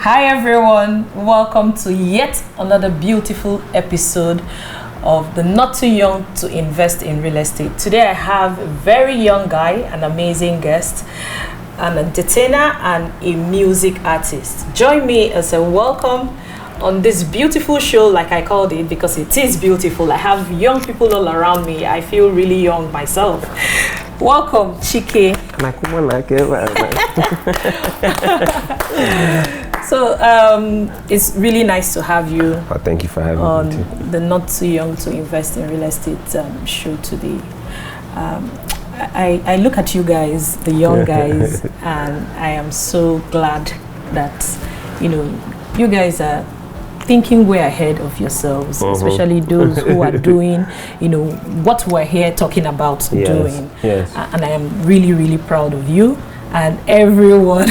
Hi everyone, welcome to yet another beautiful episode of the Not Too Young to Invest in Real Estate. Today I have a very young guy, an amazing guest, an entertainer and a music artist. Join me as a welcome on this beautiful show, like I called it, because it is beautiful. I have young people all around me. I feel really young myself. Welcome, Chike. So it's really nice to have you. Oh, thank you for having me too. The Not Too Young to Invest in Real Estate show today. I look at you guys, the young guys, and I am so glad that you guys are thinking way ahead of yourselves, especially those who are doing what we're here talking about doing. Yes. And I am really, really proud of you and everyone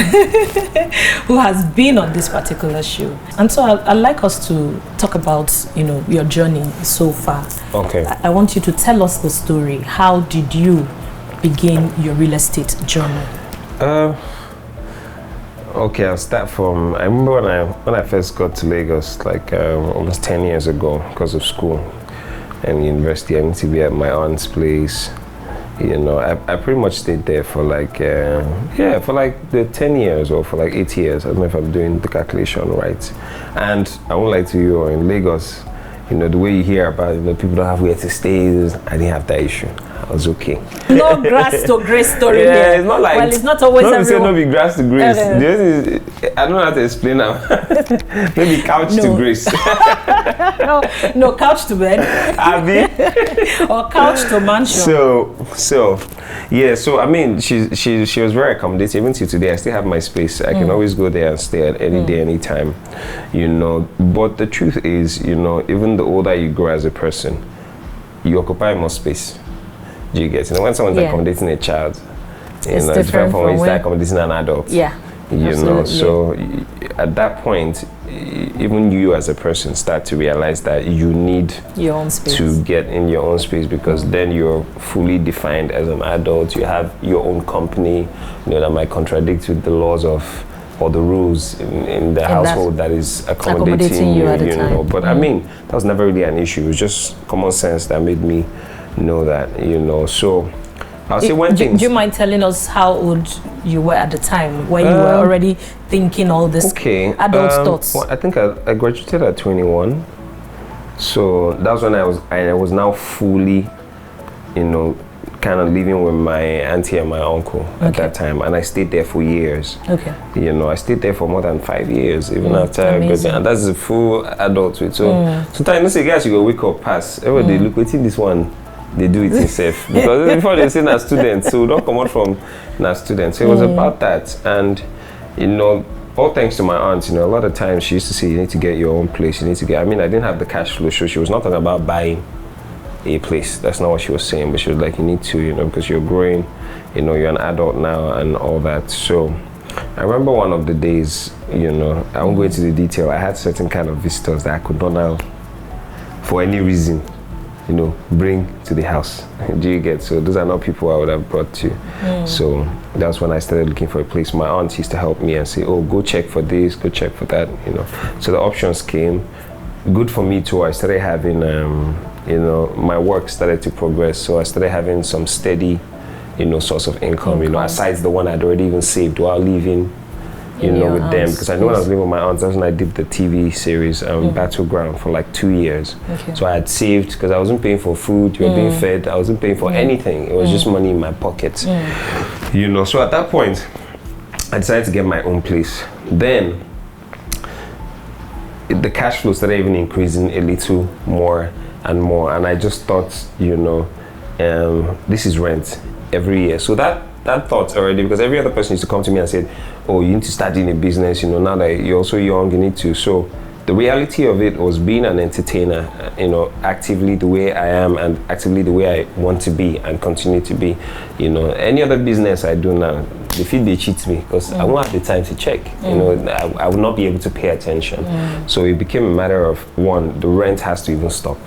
who has been on this particular show. And so I'd like us to talk about your journey so far. Okay. I want you to tell us the story. How did you begin your real estate journey? Okay, I'll start from, I remember when I first got to Lagos, like almost 10 years ago, because of school and university. I need to be at my aunt's place. I pretty much stayed there for like, for like the 10 years or for like 8 years. I don't know if I'm doing the calculation right. And I won't lie to you, in Lagos, the way you hear about people don't have where to stay, I didn't have that issue. I was okay. No grass to grace story here. It's not like, well, it's not always everyone. No be grass to grace. I don't know how to explain now. Maybe couch to grace. no, couch to bed. Or couch to mansion. So I mean, she was very accommodating. Even till today, I still have my space. I can always go there and stay at any day, any time. But the truth is, even the older you grow as a person, you occupy more space. Do you get it? When someone's accommodating a child, it's different from when you start accommodating an adult. Yeah. So at that point, even you as a person start to realize that you need your own space to get in your own space, because then you're fully defined as an adult. You have your own company, that might contradict with the laws of or the rules in the household that is accommodating you at the time. But I mean, that was never really an issue. It was just common sense that made me know that, So I'll say one thing. Do you mind telling us how old you were at the time when you were already thinking all this adult thoughts? Well, I think I graduated at 21. So that was when I was now fully, kind of living with my auntie and my uncle at that time, and I stayed there for years. Okay. I stayed there for more than 5 years, even after I graduated, and that's a full adulthood. So sometimes you guys, you go wake up, pass. Everybody look within this one. They do it themselves, because before they say na students, so don't come out from na students. So it was about that, and all thanks to my aunt. A lot of times she used to say, you need to get your own place. You need to get. I mean, I didn't have the cash flow, so she was not talking about buying a place. That's not what she was saying, but she was like, you need to, because you're growing, you're an adult now and all that. So I remember one of the days, I won't go into the detail. I had certain kind of visitors that I could not now, for any reason, bring to the house. Do you get? So those are not people I would have brought to. So that's when I started looking for a place. My aunt used to help me and say, oh, go check for this, go check for that, So the options came. Good for me too. I started having, my work started to progress. So I started having some steady, source of income, aside the one I'd already even saved while living with them, because I know when I was living with my aunts, that's when I did the TV series Battleground for like 2 years. Okay. So I had saved, because I wasn't paying for food, you were being fed, I wasn't paying for anything. It was just money in my pocket. So at that point, I decided to get my own place. Then the cash flow started even increasing a little more and more, and I just thought, this is rent every year. So that thought already, because every other person used to come to me and said, oh, you need to start doing a business, now that you're also young, you need to. So the reality of it was being an entertainer, actively the way I am and actively the way I want to be and continue to be. Any other business I do now, they feel they cheat me, because I won't have the time to check. I will not be able to pay attention. So it became a matter of, one, the rent has to even stop.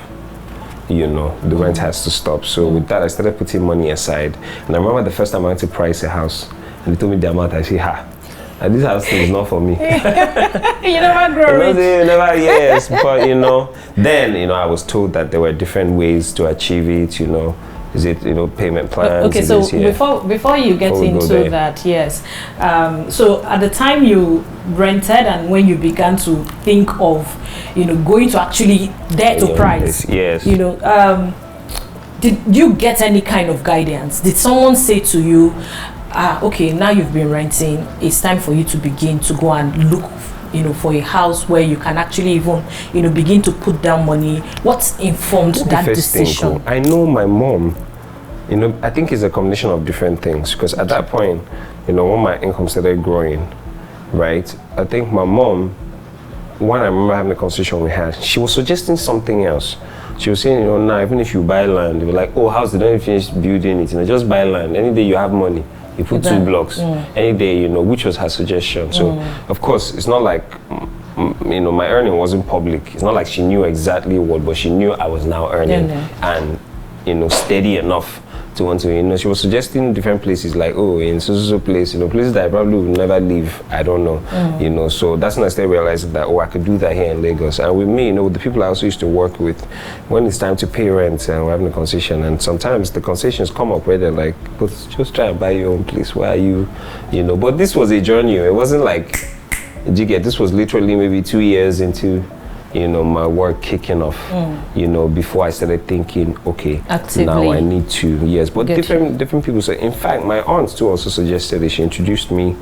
The rent has to stop. So with that, I started putting money aside. And I remember the first time I went to price a house, and they told me the amount. I said, and this house thing is not for me. You never grow rich. Never, yes, but then I was told that there were different ways to achieve it. Is it payment plans? Okay, so before you get into that, yes. So at the time you rented and when you began to think of going to actually dare to price, yes. Did you get any kind of guidance? Did someone say to you, okay, now you've been renting, it's time for you to begin to go and look for a house where you can actually even begin to put down money? What informed that decision? I know my mom, I think it's a combination of different things, because at that point, when my income started growing, right, I think my mom, when I remember having a conversation we had, she was suggesting something else. She was saying, now even if you buy land, they were like, oh, house, they don't even finish building it, just buy land. Any day you have money, you put 2 blocks. Any day, which was her suggestion. So, of course, it's not like, my earning wasn't public. It's not like she knew exactly what, but she knew I was now earning and, steady enough to want to, she was suggesting different places like, oh, in so place, places that I probably would never leave. I don't know, so that's when I started realizing that, I could do that here in Lagos. And with me, with the people I also used to work with, when it's time to pay rent and we're having a conversation, and sometimes the conversations come up where they're like, but just try and buy your own place. Why are you, but this was a journey. It wasn't like, this was literally maybe 2 years into my work kicking off, before I started thinking, okay, actively, now I need to, yes. But different people say, in fact, my aunt too also suggested it. She introduced me,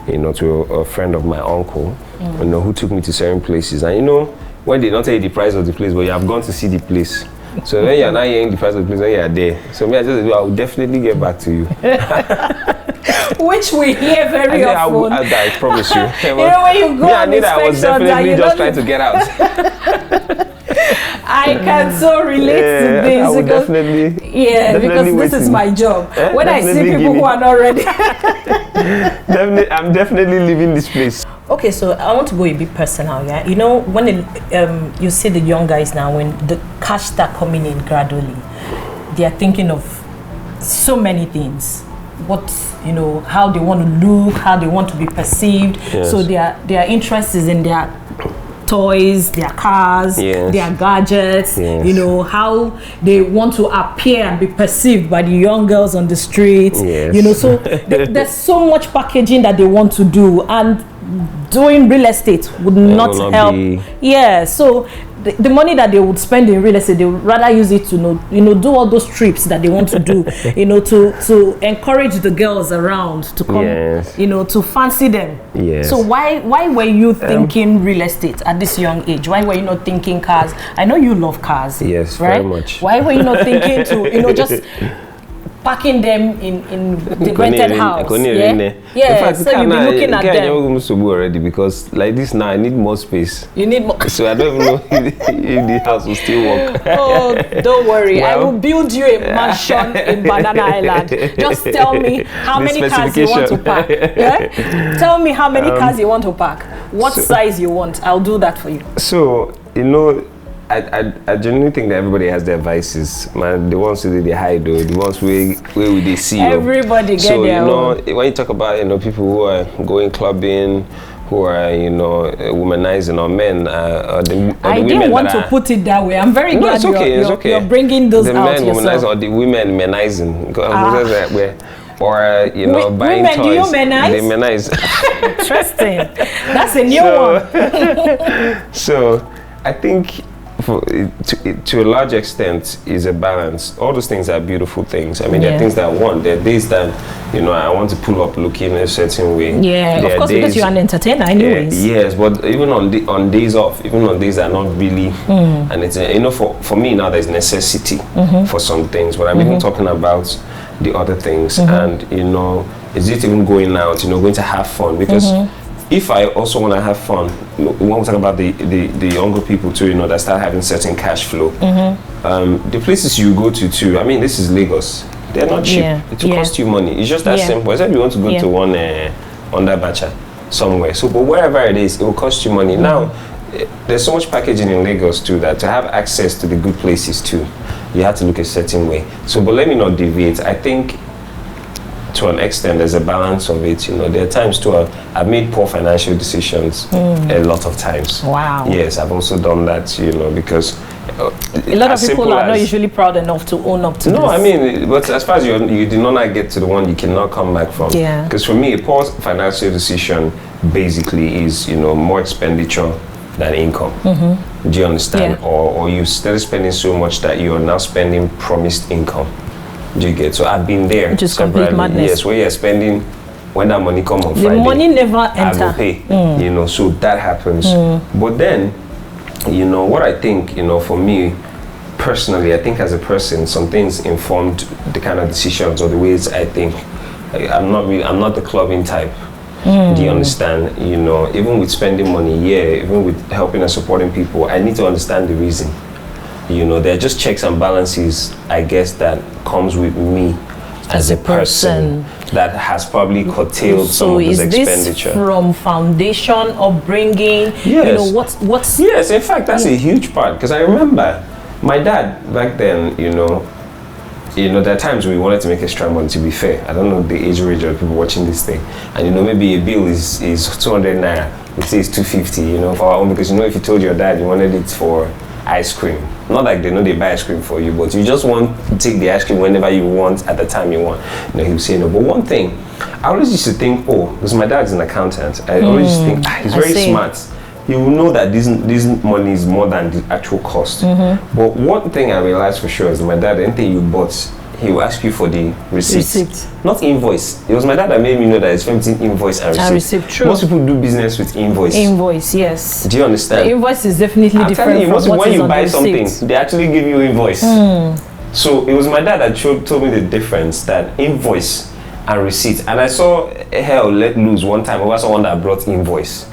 to a friend of my uncle, who took me to certain places. And when they don't tell you the price of the place, but you have gone to see the place. So when you're not hearing the price of the place, when you're there. So I will definitely get back to you. Which we hear very often. I promise you. When you go on I was definitely just trying to get out. I can so relate to this. I would definitely because this is my job. When I see people who are not ready. I'm definitely leaving this place. Okay, so I want to go a bit personal, yeah? When you see the young guys now, when the cash start coming in gradually, they are thinking of so many things. How they want to look, how they want to be perceived. Yes. So their interest is in their toys, their cars, their gadgets, how they want to appear and be perceived by the young girls on the street. So there's so much packaging that they want to do, and doing real estate would not help. So the money that they would spend in real estate, they would rather use it to do all those trips that they want to do, to encourage the girls around to come, to fancy them. So why were you thinking real estate at this young age? Why were you not thinking cars? I know you love cars. Yes, right? very much. Why were you not thinking to just packing them in the rented house? In fact, so you'll be looking at them already, because like this now I need more space. You need more. So I don't even know if the house will still work. Oh, don't worry. I will build you a mansion in Banana Island. Just tell me how many cars you want to pack. Tell me how many cars you want to pack. What size you want. I'll do that for you. So, I genuinely think that everybody has their vices, man. The ones who they hide, though, the ones where they see. Everybody get their own. When you talk about people who are going clubbing, who are womanizing, or men, or the I women didn't want to put it that way. I'm very glad you're bringing those the out men yourself. Womanizing or the women menizing. Or buying women, toys. do you menize? They menize. Interesting. That's a new one. So I think, to a large extent, is a balance. All those things are beautiful things. I mean, there are things that I want. There are days that I want to pull up looking a certain way. Of course, because you're an entertainer anyways. Yes, but even on days off, even on days that are not really, and it's for me now there's necessity for some things. But I'm even talking about the other things, and is it even going out? Going to have fun, because. If I also want to have fun, when we talk about the younger people too, that start having certain cash flow, the places you go to too, I mean, this is Lagos. They're not cheap. It will cost you money. It's just that simple. Except you want to go to one under Bacha somewhere. So, but wherever it is, it will cost you money. Now, there's so much packaging in Lagos too that to have access to the good places too, you have to look a certain way. So, but let me not deviate. I think to an extent, there's a balance of it. You know, there are times too I've made poor financial decisions a lot of times. Wow. Yes, I've also done that. You know, because a lot of people are not usually proud enough to own up to this. No, I mean, but as far as you did not get to the one you cannot come back from. Yeah. Because for me, a poor financial decision basically is, you know, more expenditure than income. Do you understand? Yeah. Or you started spending so much that you are now spending promised income. Do you get? So I've been there. Which is complete madness. Yes, where you're spending, when that money come on the Friday, money never enter. I will pay. You know, so that happens. But then, you know, what I think, you know, for me personally, I think as a person, some things informed the kind of decisions or the ways I think. I'm not the clubbing type. Do you understand? You know, even with spending money, even with helping and supporting people, I need to understand the reason. You know, there are just checks and balances, I guess, that comes with me as a person that has probably curtailed some of those expenditure. So is this from foundation, upbringing? Yes. You know, what's... Yes, in fact, that's a huge part. Because I remember my dad back then, you know, there are times we wanted to make extra money, to be fair. I don't know the age range of people watching this thing. And, you know, maybe a bill is 200 naira. We say it's 250, you know, for our own. Because, you know, if you told your dad you wanted it for ice cream, not like they know they buy ice cream for you, but you just want to take the ice cream whenever you want at the time you want. You know, he would say no. But one thing, I always used to think, because my dad's an accountant, I always used to think, he's very smart. He will know that this money is more than the actual cost. But one thing I realized for sure is my dad, anything you bought, he will ask you for the receipt. Not invoice. It was my dad that made me know that it's between invoice and receipt. True. Most people do business with invoice. Invoice, yes. Do you understand? The invoice is definitely different from what when is you on buy the something, receipt. they actually give you invoice. So it was my dad that told me the difference, that invoice and receipt. And I saw hell let loose one time over someone that brought invoice,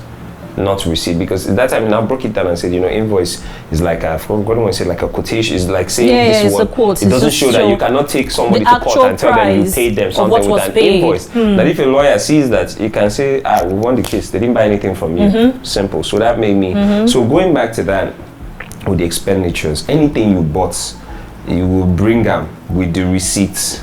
not receipt, because at that time I broke it down and said, you know, invoice is like I forgot what I said, like a quotation. It's like saying this one. Quote. It doesn't show that you cannot take somebody to court and tell them you paid them something with an invoice. That if a lawyer sees that, you can say, we won the case. They didn't buy anything from you. Simple. So that made me. So going back to that, with the expenditures, anything you bought, you will bring them with the receipts.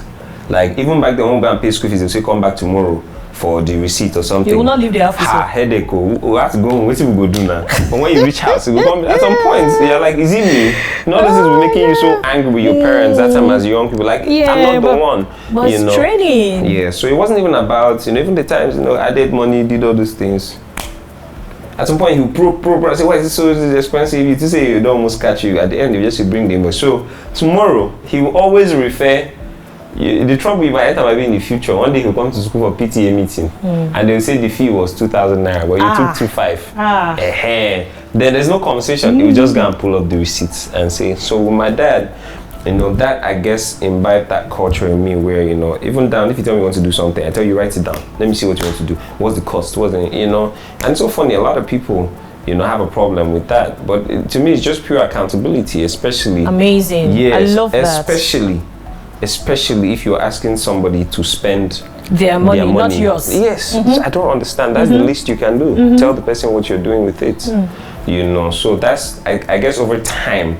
Like even back then when we go and pay school fees, they'll say come back tomorrow for the receipt or something. You will not leave the office. Headache. We have to go home. What we go do now? But when you reach house, you come, at some point, you're like, is it me? You know, this is making you so angry with your parents that time as young people. Like, I'm not the one. But you know? training. Yeah, so it wasn't even about, you know, even the times, you know, I did money, did all those things. At some point, you say, why is it so expensive? You say you don't almost catch you. At the end, you just bring the invoice. So tomorrow, he will always refer. The trouble is, by the time I be in the future, one day he'll come to school for PTA meeting, and they'll say the fee was 2,000 naira, but you took 2,500. Then there's no conversation. He will just go and pull up the receipts and say. So with my dad, you know, that I guess imbibed that culture in me, where, you know, even down, if you tell me you want to do something, I tell you write it down. Let me see what you want to do. What's the cost? What's the, you know? And it's so funny. A lot of people, you know, have a problem with that, but to me, it's just pure accountability, especially. Amazing. Yes, I love that. Especially if you're asking somebody to spend their money, not yours. Yes, I don't understand. That's the least you can do. Tell the person what you're doing with it. You know, so that's, I guess over time,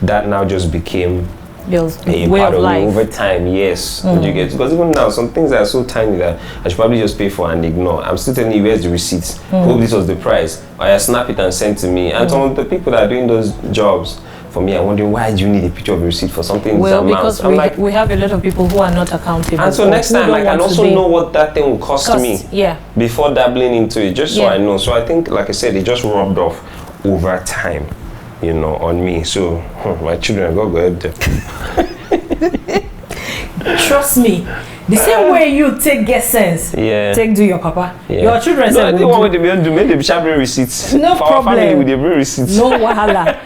that now just became a way part of life. Over time, yes. You get, because even now, some things are so tiny that I should probably just pay for and ignore. I'm still telling you, where's the receipts? Hope this was the price. Or I snap it and send to me. And some of the people that are doing those jobs, for me, I'm wondering, why do you need a picture of a receipt for something? Well, because we have a lot of people who are not accountable. And so next time I can also know what that thing will cost me before dabbling into it, just so I know. So I think, like I said, it just rubbed off over time, you know, on me. So my children, go ahead. Trust me. The same way you take get sense, take do your papa. Your children say, I didn't want to make them sharp receipts. No for problem. Our family with the receipts. No wahala.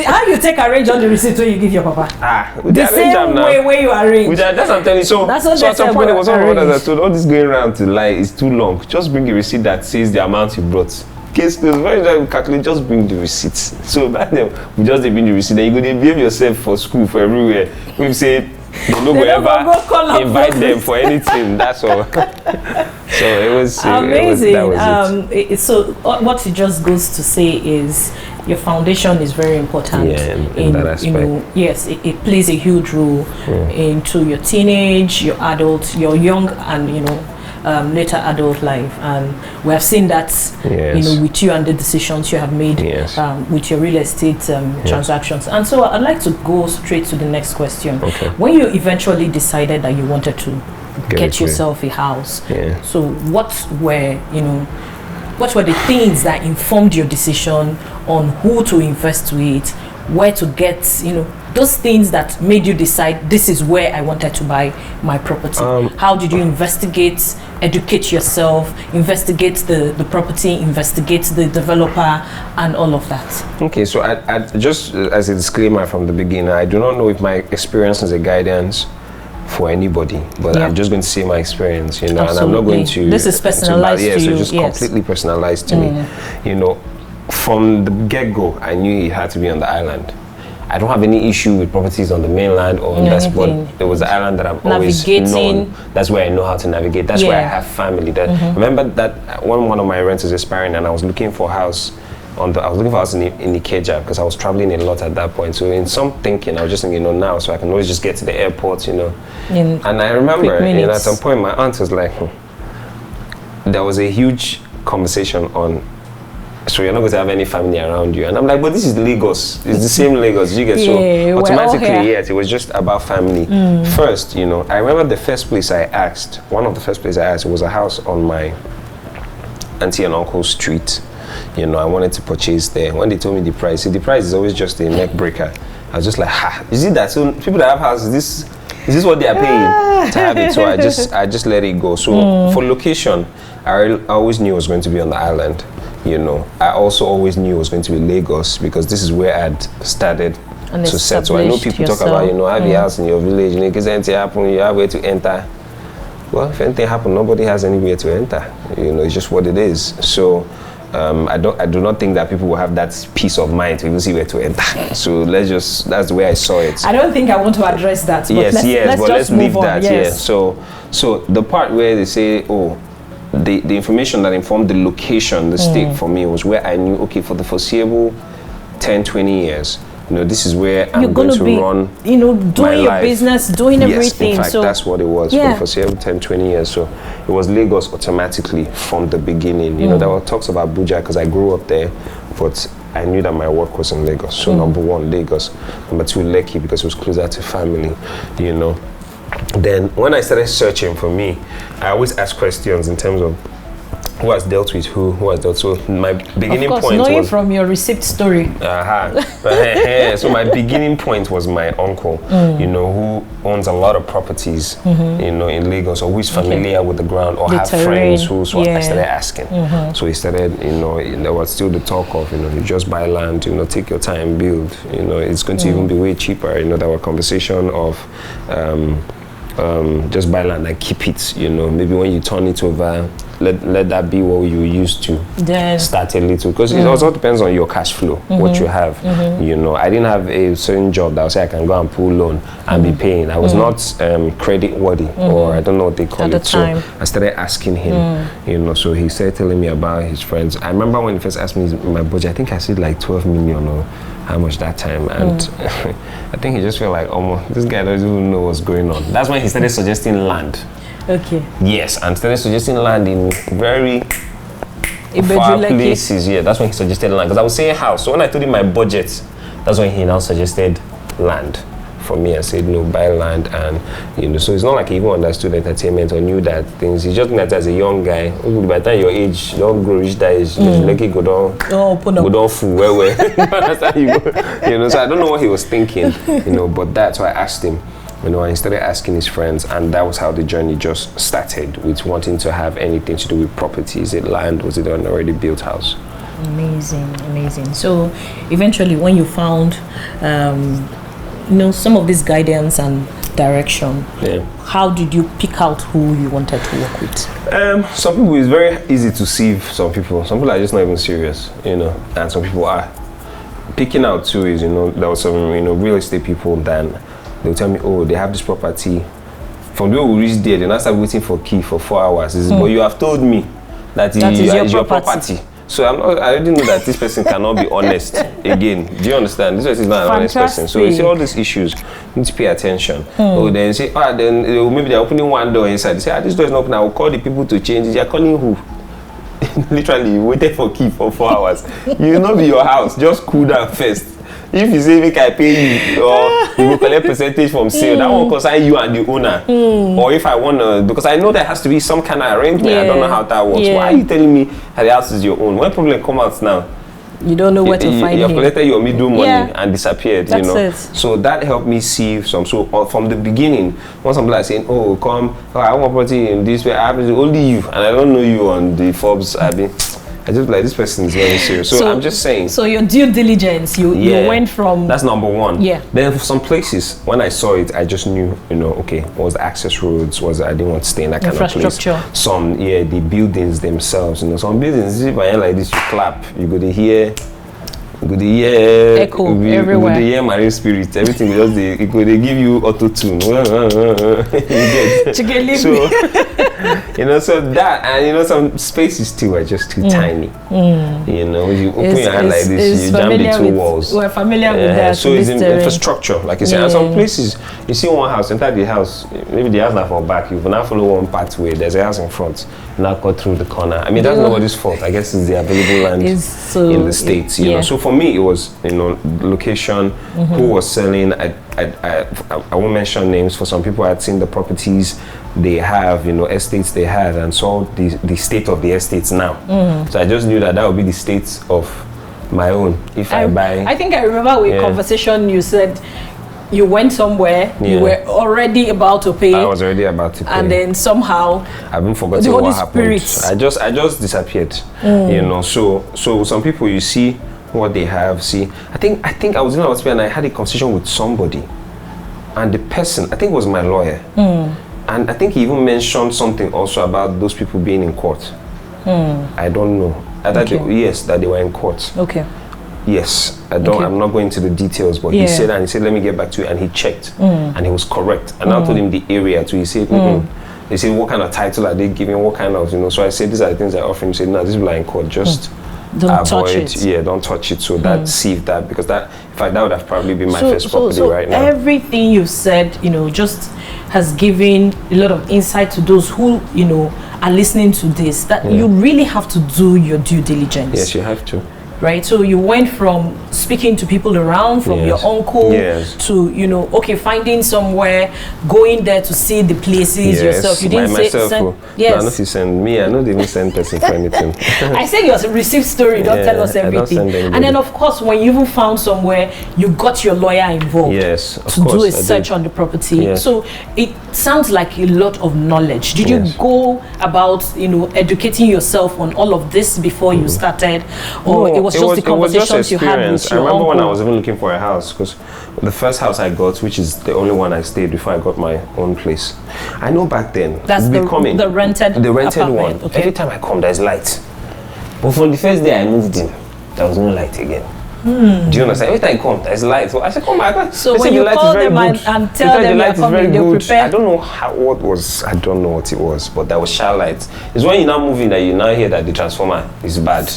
How you take arrange all the receipts when you give your papa? The same way you arrange. That's what I'm telling you. So at some point, there was one of us that told all this going around to lie is too long. Just bring a receipt that says the amount you brought. Case closed. Very time calculate, just bring the receipts. So back then, we just bring the receipt. Then you go to behave yourself for school, for everywhere. We say, they no go ever invite them for anything. That's all. So it was amazing. That was it. So what it just goes to say is, your foundation is very important. Yeah, in that aspect. Yes, it plays a huge role into your teenage, your adult, your young, and later adult life. And we have seen that with you and the decisions you have made with your real estate transactions. And so I'd like to go straight to the next question. Okay. When you eventually decided that you wanted to get yourself a house, so what were the things that informed your decision on who to invest with, where to get, those things that made you decide this is where I wanted to buy my property? How did you investigate, educate yourself, investigate the property, investigate the developer, and all of that? Okay, so I just as a disclaimer from the beginning, I do not know if my experience is a guidance for anybody, but I'm just going to say my experience, and I'm not going to. This is personalized to you. So just completely personalized to me. From the get-go, I knew it had to be on the island. I don't have any issue with properties on the mainland or on that spot. It was the island that I've always known. That's where I know how to navigate. That's where I have family. Remember that one of my rents is expiring, and I was looking for a house. I was looking for a house in Ikeja because I was traveling a lot at that point. So in some thinking, I was just thinking, now, so I can always just get to the airport, And I remember, at some point, my aunt was like, there was a huge conversation on, so you're not going to have any family around you. And I'm like, but this is Lagos. It's the same Lagos. You get so automatically, yes, it was just about family. First, I remember the first place I asked, one of the first places I asked was a house on my auntie and uncle's street. I wanted to purchase there. When they told me the price is always just a neck breaker. I was just like, is it that? So people that have houses, is this what they are paying to have it? So I just let it go. So for location, I always knew it was going to be on the island. I also always knew it was going to be Lagos because this is where I'd started to settle. I know people talk about, have a house in your village, if anything happen, you have where to enter. Well, if anything happen, nobody has anywhere to enter. It's just what it is. So I do not think that people will have that peace of mind to even see where to enter. So that's the way I saw it. I don't think I want to address that. But let's leave move that. On. Yes. So the part where they say, the information that informed the location, the state for me was where I knew, okay, for the foreseeable 10, 20 years, this is where I'm going to run doing your business, doing everything. In fact, that's what it was for the foreseeable 10, 20 years. So it was Lagos automatically from the beginning. There were talks about Abuja because I grew up there, but I knew that my work was in Lagos. So number one, Lagos. Number two, Lekki, because it was closer to family, Then when I started searching for me, I always ask questions in terms of who has dealt with who has dealt. So my beginning point knowing was from your receipt story. So my beginning point was my uncle, who owns a lot of properties, in Lagos, or who is familiar with the ground, or have friends who. So I started asking. So he started, there was still the talk of, you just buy land, take your time, build. It's going to even be way cheaper. There were conversation of. Just buy land and keep it, maybe when you turn it over, let that be what you used to start a little, because it also depends on your cash flow, what you have. I didn't have a certain job that would say I can go and pull loan and be paying. I was not credit worthy, or I don't know what they call it. So I started asking him, so he started telling me about his friends. I remember when he first asked me my budget, I think I said like 12 million or how much that time, and I think he just felt like, this guy doesn't even know what's going on. That's when he started suggesting land. Okay. Yes, and started suggesting land in very far places. Yeah, that's when he suggested land, because I was saying house. So when I told him my budget, that's when he now suggested land for me. I said no, buy land, and so it's not like he even understood entertainment or knew that things. He just knew that as a young guy. By the time your age, don't grow reach that age, like go down full where that's how you go. So I don't know what he was thinking, but that's why I asked him. And he started asking his friends, and that was how the journey just started, with wanting to have anything to do with property. Is it land? Was it an already built house? Amazing. So eventually, when you found some of this guidance and direction, how did you pick out who you wanted to work with? Some people, it's very easy to sieve some people are just not even serious, and some people are. Picking out too is, there was some real estate people, then they'll tell me, they have this property. From the way we reach there, then I start waiting for key for 4 hours. But you have told me that is your property. So I already know that this person cannot be honest again. Do you understand? This person is not an honest person. So you see all these issues, you need to pay attention. Or then say, then maybe they're opening one door inside. They say, this door is not open. I will call the people to change it. You're calling who? Literally, you waited for key for 4 hours. You will not be your house. Just cool down first. If you say make I pay you, or you will collect percentage from sale, that won't concern you and the owner. Or if I want to, because I know there has to be some kind of arrangement. I don't know how that works. Why are you telling me that the house is your own? When problem come out now, you don't know where to find you have collected your middle money and disappeared. That's it. So that helped me see some. So from the beginning, when somebody is saying, "Oh, come, I want property in this way," I have only you, and I don't know you on the Forbes. I just like this person is very serious. So I'm just saying. So your due diligence, you went from. That's number one. Yeah. Then for some places, when I saw it, I just knew, okay, what was the access roads? I didn't want to stay in that kind of place. Infrastructure. Some, the buildings themselves. Some buildings, if I like this, you clap, you go to hear. You go to hear echo everywhere. You go to hear marine spirit. Everything they give you auto tune. You get. Chike, so so that, and some spaces too are just too tiny. You open your hand like this, you jam the two walls. We're familiar with that. So it's in infrastructure, like you say. And some places, you see one house, enter the house, maybe the house not for back, you will now follow one pathway, there's a house in front, you now cut through the corner. I mean, that's nobody's fault. I guess it's the available land in the States, you know. So for me, it was, location, who was selling. I won't mention names. For some people, I had seen the properties they have, estates they had, and saw the state of the estates now. So I just knew that would be the state of my own if I buy. I think I remember with conversation you said you went somewhere, you were already about to pay. I was already about to pay. And then somehow I've been forgotten what happened. I just disappeared. So some people, you see what they have. I think I was in a hospital and I had a conversation with somebody, and the person, I think it was my lawyer, and I think he even mentioned something also about those people being in court. I don't know. That they were in court. Okay. Yes, I'm not going into the details, but he said, let me get back to you, and he checked, and he was correct. And I told him the area too. He said, They said, what kind of title are they giving? What kind of, So I said, these are the things I offer him. He said, no, this is like in court. Just don't touch it. Yeah, don't touch it. So that saved that, because that, in fact, that would have probably been my first property right now. Everything you said, just has given a lot of insight to those who, are listening to this, that you really have to do your due diligence. Yes, you have to. Right, so you went from speaking to people around, from your uncle, to finding somewhere, going there to see the places yourself. You didn't send. Yes. No, if you send me, I know they didn't send person for anything. I said your received story. Don't tell us everything. And then, of course, when you even found somewhere, you got your lawyer involved. Yes, to do a search on the property. Yes. So it sounds like a lot of knowledge. Did you go about educating yourself on all of this before you started, or it was just the conversations you had with your I remember uncle? when I was even looking for a house, because the first house I got, which is the only one I stayed before I got my own place, I know back then that's the rented one. Okay. Every time I come, there's light, but from the first day I moved in, there was no light again. Do you understand? Every time I come, there's light. So I said, come back. So when you call them and tell them you're coming, they'll prepare. I don't know I don't know what it was, but there was shower lights. It's when you now move in that you now hear that the transformer is bad.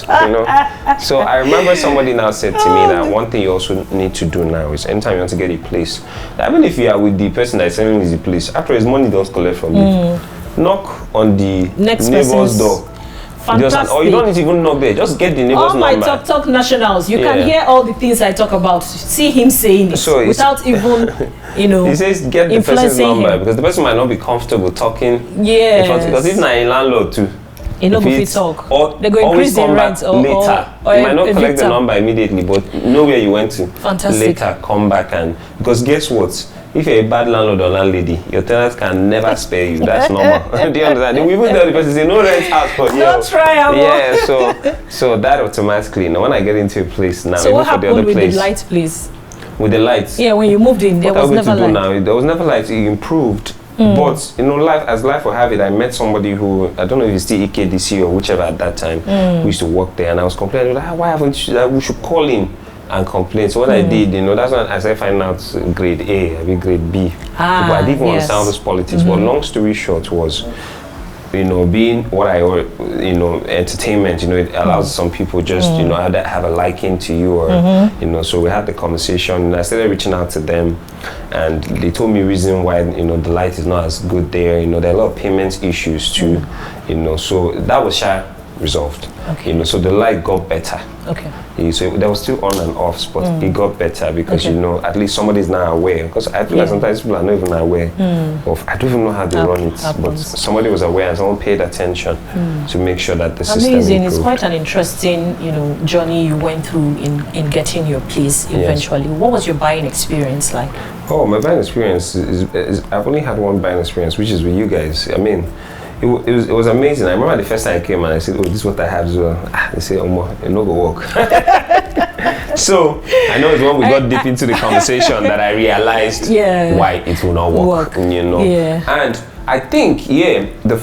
So I remember somebody now said to me that one thing you also need to do now is anytime you want to get a place, even if you are with the person that is selling you the place, after his money don't collect from you, knock on the neighbor's door. Fantastic. Or you don't even knock there, just get the neighbor's number. All my talk nationals, you can hear all the things I talk about, see him saying it without even, he says get the person's number, because the person might not be comfortable talking. Yes. Because if not a landlord too, you know, if talk, or they go increase the rent later. You might not collect the number immediately, but know where you went to. Fantastic. Later, come back, and because guess what? If you're a bad landlord or landlady, your tenants can never spare you. That's normal. Do you understand? We even tell the person, say, no rent house for you. Don't try. So that automatically, when I get into a place now, so what happened with the lights, please? With the lights? Yeah, when you moved in, there was never light. There was never light. It improved. But life will have it. I met somebody who, I don't know if it's still EKDC or whichever at that time, who used to work there, and I was complaining, why haven't you, we should call him and complain. So what I did, that's when I started finding out grade A, grade B. But I didn't want to sound those politics. But long story short was, you know, being what I, you know, entertainment, you know, it allows some people just, you know, have a liking to you, or, you know, so we had the conversation, and I started reaching out to them, and they told me reason why, you know, the light is not as good there, you know, there are a lot of payment issues too, you know, so that was resolved. Okay. You know, so the light got better. Okay. So there was still on and off, but it got better because you know, at least somebody's now aware. Because I feel like sometimes people are not even aware of. I don't even know how they run it, but somebody was aware and someone paid attention to make sure that the system improved. It's quite an interesting, you know, journey you went through in getting your place eventually. Yes. What was your buying experience like? Oh, my buying experience is I've only had one buying experience, which is with you guys. I mean, it was amazing. I remember the first time I came and I said, "Oh, this is what I have." So they say, "Oh, it no go work." So I know it's when we got deep into the conversation that I realized why it will not work. You know, and I think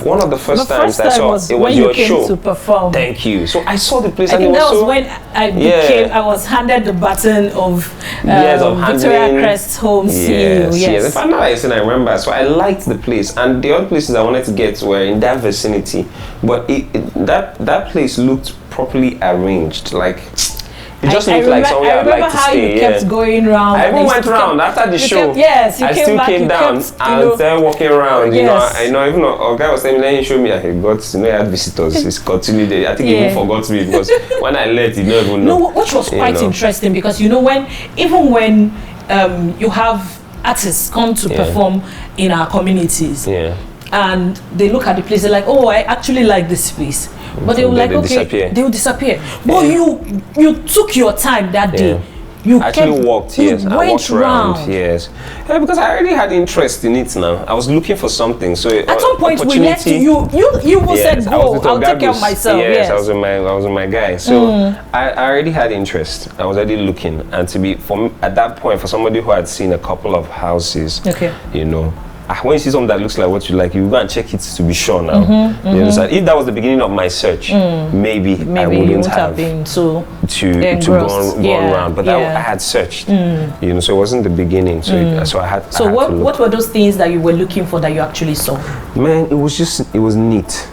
one of the first times I saw it was your show to perform. Thank you. So I saw the place, I and think it was that was when I was handed the baton of Victoria Crest Home CEO. Yes. If I know I remember. So I liked the place, and the other places I wanted to get were in that vicinity. But that place looked properly arranged, like. It just looked like somewhere I'd like to stay. I remember how you kept going around. I even went around after the show. I still came down and started walking around. You know, I know even a guy was telling me, then he showed me, he got, you know, he had visitors. He's continued there. I think he even forgot me because when I left, he didn't even know. No, which was quite interesting because, you know, when you have artists come to perform in our communities, and they look at the place, they're like, "Oh, I actually like this place." But they will they will disappear. But you took your time that day. You actually walked, I walked around, because I already had interest in it now. I was looking for something. So at some point we left you said, "Go, I'll take care of myself." Yes, I was with my guy. So I already had interest. I was already looking, and at that point, for somebody who had seen a couple of houses, you know. When you see something that looks like what you like, you go and check it to be sure now. You understand? If that was the beginning of my search, maybe I wouldn't have been to go around. But I had searched, you know, so it wasn't the beginning. So I had. So what were those things that you were looking for that you actually saw? Man, it was neat.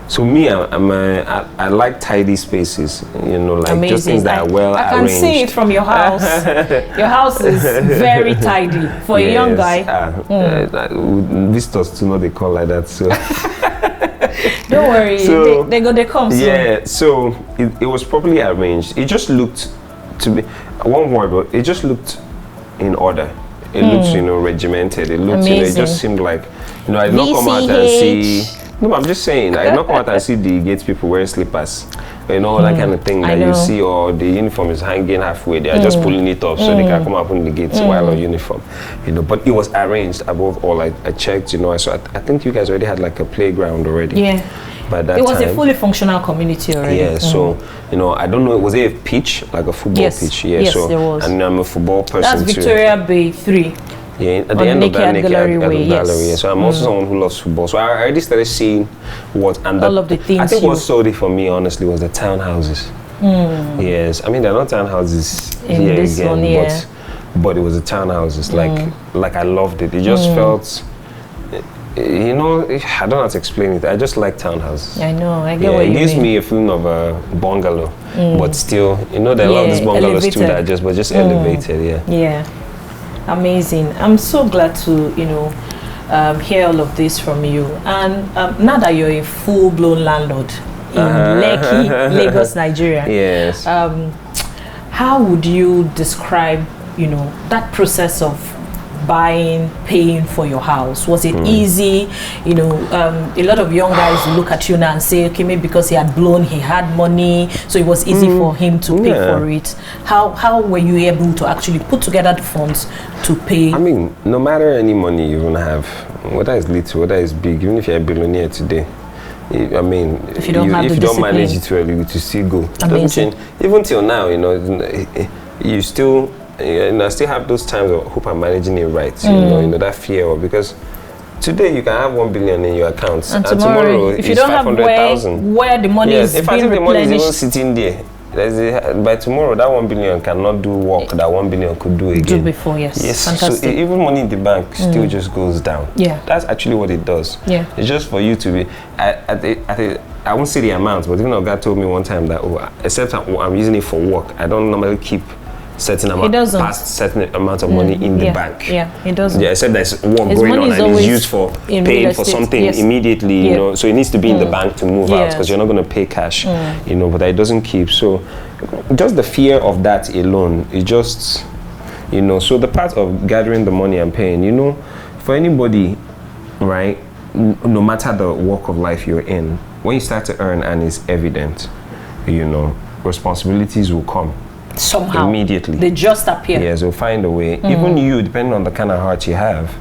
So me, I like tidy spaces, you know, like amazing. Just things that are well arranged. I can see it from your house. Your house is very tidy for a young guy. Visitors to know they call like that. So don't worry, they come soon. Yeah, so it was properly arranged. It just looked to be one word, but it just looked in order. It looked, you know, regimented. It looked, you know, it just seemed like, you know, I not come out and see. No, I'm just saying, I not come out and see the gate people wearing slippers, you know, that kind of thing that you see, or the uniform is hanging halfway. They are just pulling it up so they can come up in the gates while on uniform, you know. But it was arranged above all. I checked, you know, so I think you guys already had like a playground already. Yeah. By that it was time. A fully functional community already. Yeah, so, you know, I don't know, was it a pitch, like a football pitch? Yeah, yes, so, there was. And I'm a football person That's Victoria Bay 3. Yeah, at the end of that gallery. So I'm also someone who loves football. So I already started seeing all of the things. I think what sold it for me, honestly, was the townhouses. Yes, I mean they're not townhouses in here this again, but it was the townhouses. Like I loved it. It just felt, you know, I don't know how to explain it. I just like townhouses. I know. I get what you mean. It gives me a feeling of a bungalow, but still, you know, there are a lot of these bungalows too that are just elevated. Yeah. Amazing. I'm so glad to, you know, hear all of this from you. And now that you're a full-blown landlord in Lekki, Lagos, Nigeria, yes. How would you describe, you know, that process of paying for your house? Was it easy? You know, a lot of young guys look at you now and say, okay, maybe because he had money, so it was easy for him to pay for it. How were you able to actually put together the funds to pay? I mean, no matter any money you want to have, whether it's little, whether it's big, even if you're a billionaire today, I mean, if you don't manage it well, you to still go. It doesn't change. Even till now, you know, you still. And I still have those times of hope I'm managing it right, you know, that fear, because today you can have 1 billion in your accounts, and tomorrow if you don't have where the money is in fact, being if the money is even replenished, sitting there, by tomorrow that 1 billion cannot do work that 1 billion could do again. Do before, yes. Yes. Fantastic. So even money in the bank still just goes down. Yeah. That's actually what it does. Yeah. It's just for you to be I won't say the amount, but even God told me one time that except I'm using it for work, I don't normally keep certain amount of money in the bank. Yeah, it doesn't. Yeah, except there's work His going on is and it's used for paying for something immediately, you know. So it needs to be in the bank to move out because you're not going to pay cash, you know. But it doesn't keep. So just the fear of that alone is just, you know. So the part of gathering the money and paying, you know, for anybody, right? No matter the walk of life you're in, when you start to earn and it's evident, you know, responsibilities will come. Somehow immediately they just appear. Yes, they'll find a way. Even you, depending on the kind of heart you have,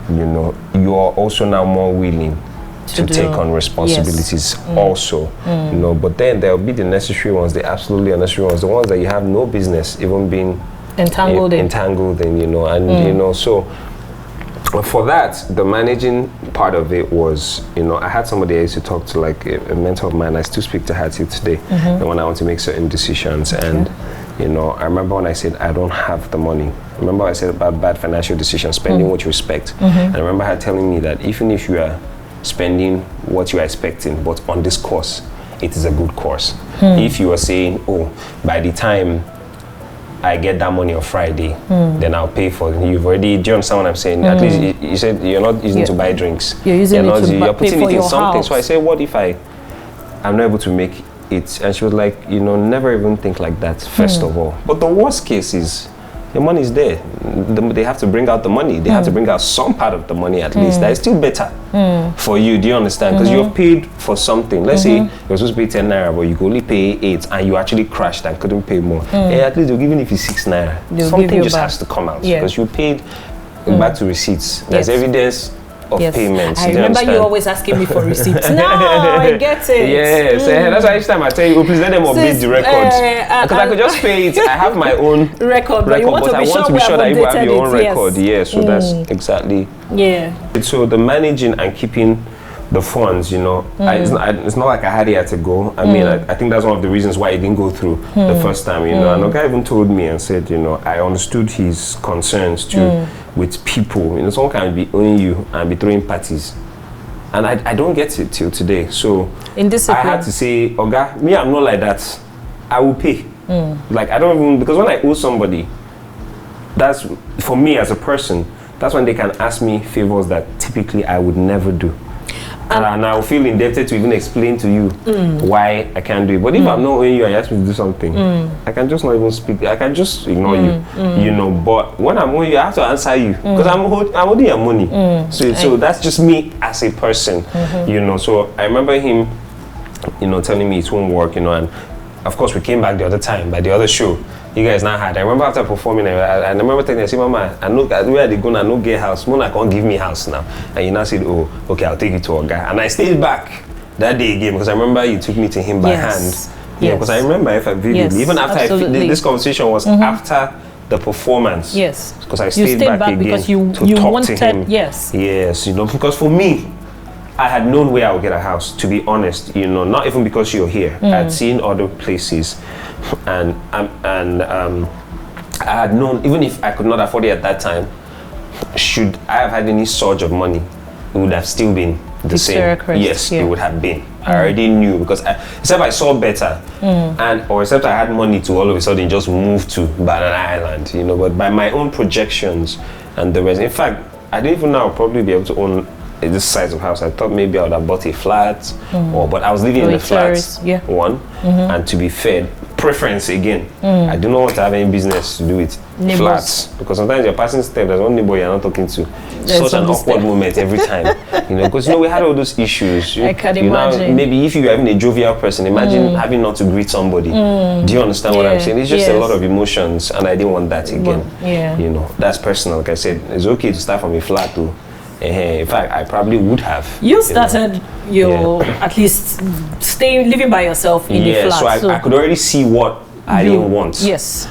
you know, you are also now more willing to take on responsibilities also, you know. But then there'll be the necessary ones, the absolutely unnecessary ones, the ones that you have no business even being entangled in, you know. And you know, so for that, the managing part of it was, you know, I had somebody I used to talk to, like a mentor of mine. I still speak to her till today, and when I want to make certain decisions. And you know, I remember when I said I don't have the money. I remember I said about bad financial decisions, spending what you expect. And I remember her telling me that even if you are spending what you are expecting, but on this course, it is a good course. If you are saying, oh, by the time I get that money on Friday, then I'll pay for it. You've already, do you understand what I'm saying? At least you said you're not using to buy drinks. You're using you're putting it in something. House. So I said, what if I'm not able to make it? And she was like, you know, never even think like that, first of all. But the worst case is, your money is there. They have to bring out the money. They have to bring out some part of the money at least. That is still better for you. Do you understand? Because you've paid for something. Let's say you're supposed to pay 10 naira, but you could only pay 8, and you actually crashed and couldn't pay more. At least they'll give you 6 naira. Something just has to come out because you paid back to receipts. There's evidence of payments. I remember you always asking me for receipts. No, I get it. Yes, that's why each time I tell you, please let them update the records. Because I could just pay it. I have my own record, but I want to be sure that you have your own record. Yes, so that's exactly. Yeah. So the managing and keeping the funds, you know, it's not like I had it to go. I mean, I think that's one of the reasons why it didn't go through the first time, you know. And the guy even told me and said, you know, I understood his concerns too with people. You know, someone can be owing you and be throwing parties. And I don't get it till today. So I had to say, Oga, me, I'm not like that. I will pay. Like, I don't even, because when I owe somebody, that's, for me as a person, that's when they can ask me favors that typically I would never do. And I will feel indebted to even explain to you why I can't do it. But if I'm not owing you and you ask me to do something, I can just not even speak. I can just ignore you, you know. But when I'm owing you, I have to answer you because I'm holding your money. So that's just me as a person, you know. So I remember him, you know, telling me it won't work, you know. And of course, we came back the other time by the other show. You guys now had. I remember after performing, I remember telling you, I said, Mama, I know where they go, I no get house. Mona can't give me house now. And you now said, oh, okay, I'll take you to a guy. And I stayed back that day again because I remember you took me to him by hand. Yeah, because I remember if I vividly, even after this conversation was after the performance. Yes. Because I stayed back again because you talk to him. Yes. Yes, you know, because for me, I had known where I would get a house, to be honest, you know, not even because you're here. I'd seen other places and I had known, even if I could not afford it at that time, should I have had any surge of money, it would have still been the same. Yes, it would have been. I already knew because except I saw better or except I had money to all of a sudden just move to Banana Island, you know, but by my own projections and the rest. In fact, I didn't even know I'll probably be able to own this size of house. I thought maybe I would have bought a flat but I was living in the flats and to be fair, preference again, I do not want to have any business to do with flats because sometimes you're passing step, there's one neighbor you're not talking to. Such an awkward moment every time, you know, because you know we had all those issues. I can imagine. Know, maybe if you're having a jovial person, imagine having not to greet somebody. Do you understand what I'm saying? It's just a lot of emotions, and I didn't want that again. You know, that's personal. Like I said, it's okay to start from a flat too. In fact, I probably would have. You started your at least living by yourself in the flat. So I could already see what I didn't want. Yes.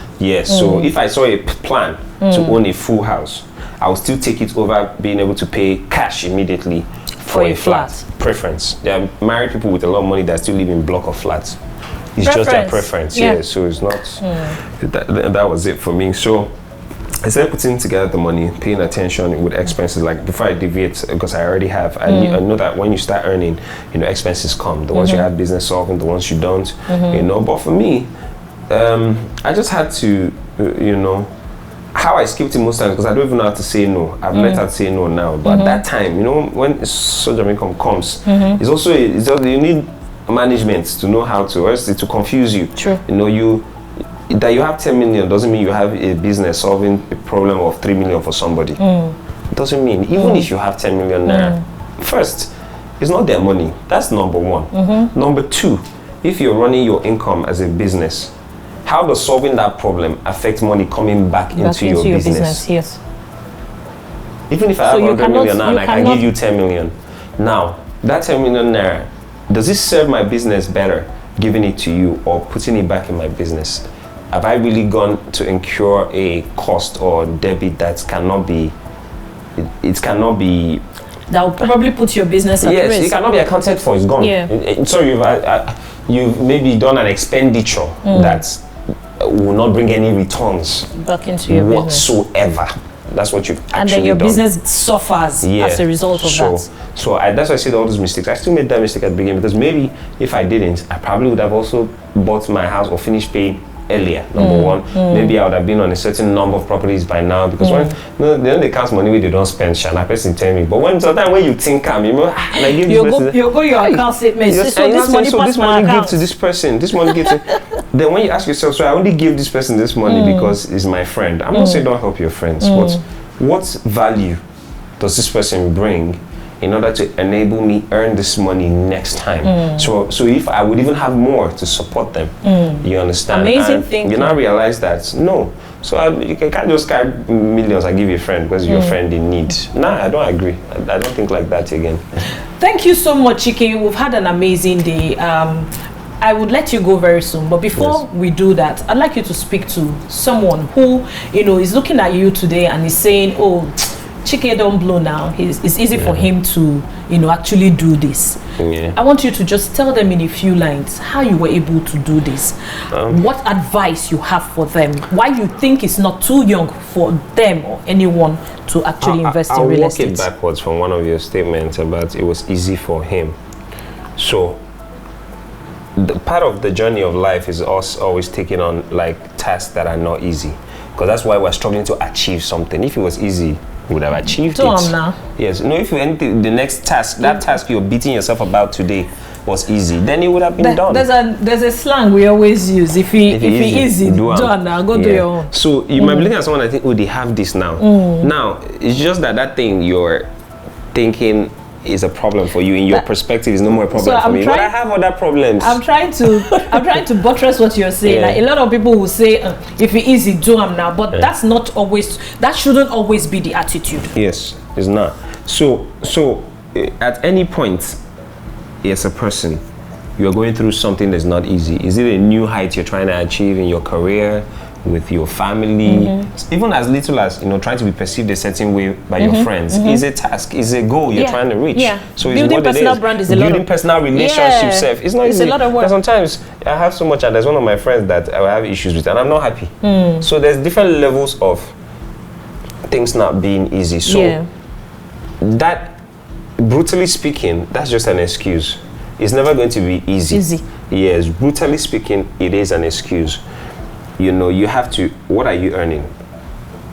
So if I saw a plan to own a full house, I would still take it over being able to pay cash immediately for a flat. Preference. There are married people with a lot of money that still live in block of flats. it's just their preference. Yeah. So it's not. That was it for me. So I started putting together the money, paying attention with expenses. Like before I deviate, because I already have, I know that when you start earning, expenses come. The ones you have business solving, the ones you don't. But for me, I just had to, how I skipped it most times because I don't even know how to say no. I've learned how to say no now. But at that time, when surge of income comes, it's also you need management to know how to, or else to confuse you. True. That you have 10 million doesn't mean you have a business solving a problem of 3 million for somebody. It doesn't mean, even if you have 10 million naira, first, it's not their money. That's number one. Number two, if you're running your income as a business, how does solving that problem affect money coming back into your business? Yes. Even if I have 100 million now and I can give you 10 million, now that 10 million naira, does it serve my business better giving it to you or putting it back in my business? Have I really gone to incur a cost or debit that cannot be, it cannot be... That will probably put your business at risk. Yes, it cannot be accounted for, it's gone. Yeah. Sorry, you've maybe done an expenditure that will not bring any returns back into your whatsoever. That's what you've actually done. And then your business suffers as a result of that. So that's why I said all those mistakes. I still made that mistake at the beginning because maybe if I didn't, I probably would have also bought my house or finished paying earlier. Number one, maybe I would have been on a certain number of properties by now because when they count money where they don't spend, Shana person tell me. But sometimes when you think you go your account statement. This money give to this person. This money give to. Then when you ask yourself, so I only give this person this money because he's my friend. I'm not saying don't help your friends, but what value does this person bring in order to enable me earn this money next time? So if I would even have more to support them, you understand? Amazing thing. You now realize that no. So you can't just carry millions and give your friend because your friend in need. Nah, I don't agree. I don't think like that again. Thank you so much, Chike. We've had an amazing day. I would let you go very soon, but before we do that, I'd like you to speak to someone who, is looking at you today and is saying, oh, Chike don't blow now. It's easy for him to, actually do this. I want you to just tell them in a few lines how you were able to do this. What advice you have for them? Why you think it's not too young for them or anyone to actually invest in real estate? I'll walk it backwards from one of your statements about it was easy for him. So, the part of the journey of life is us always taking on tasks that are not easy, because that's why we're struggling to achieve something. If it was easy, we would have achieved it. Now. Yes. If the next task, that task you're beating yourself about today was easy, then it would have been done. There's a slang we always use. If it easy, do now. Go do your own. So you might be looking at someone and think, oh, they have this now. Now it's just that thing you're thinking is a problem for you in your perspective is no more a problem for me. But I have other problems. I'm trying to buttress what you're saying. Like a lot of people will say, if it easy, do them now. But that shouldn't always be the attitude. Yes, it's not. So at any point, as a person, you're going through something that's not easy. Is it a new height you're trying to achieve in your career, with your family, even as little as trying to be perceived a certain way by your friends is a task, is a goal you're trying to reach. So building personal brand is a lot of building personal relationships. It's not easy. A lot of work. Sometimes I have so much, and there's one of my friends that I have issues with, and I'm not happy. So there's different levels of things not being easy. So that, brutally speaking, that's just an excuse. It's never going to be easy. Yes, brutally speaking, it is an excuse. You have to, what are you earning?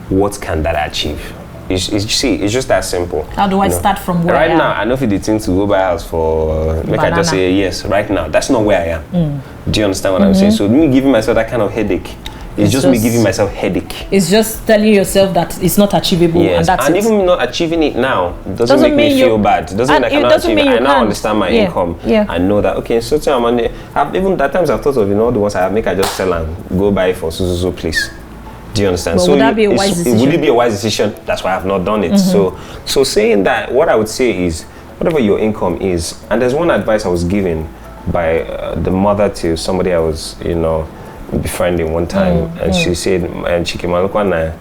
What can that achieve? It's just that simple. How do I start from where I am? Right now, I know if you think to go buy a house for, make I just say yes, right now, that's not where I am. Do you understand what I'm saying? So me giving myself that kind of headache, it's just me giving myself headache. It's just telling yourself that it's not achievable, and that's and even not achieving it now doesn't make me feel bad. Doesn't mean I cannot achieve it. I now understand my income. I know that, okay, so even that times I've thought of, the ones I have, make I just sell and go buy for so please. Do you understand? But would that be a wise decision? Would it be a wise decision? That's why I have not done it. So saying that, what I would say is, whatever your income is, and there's one advice I was given by the mother to somebody I was, befriending one time, and she said, Chike malukwana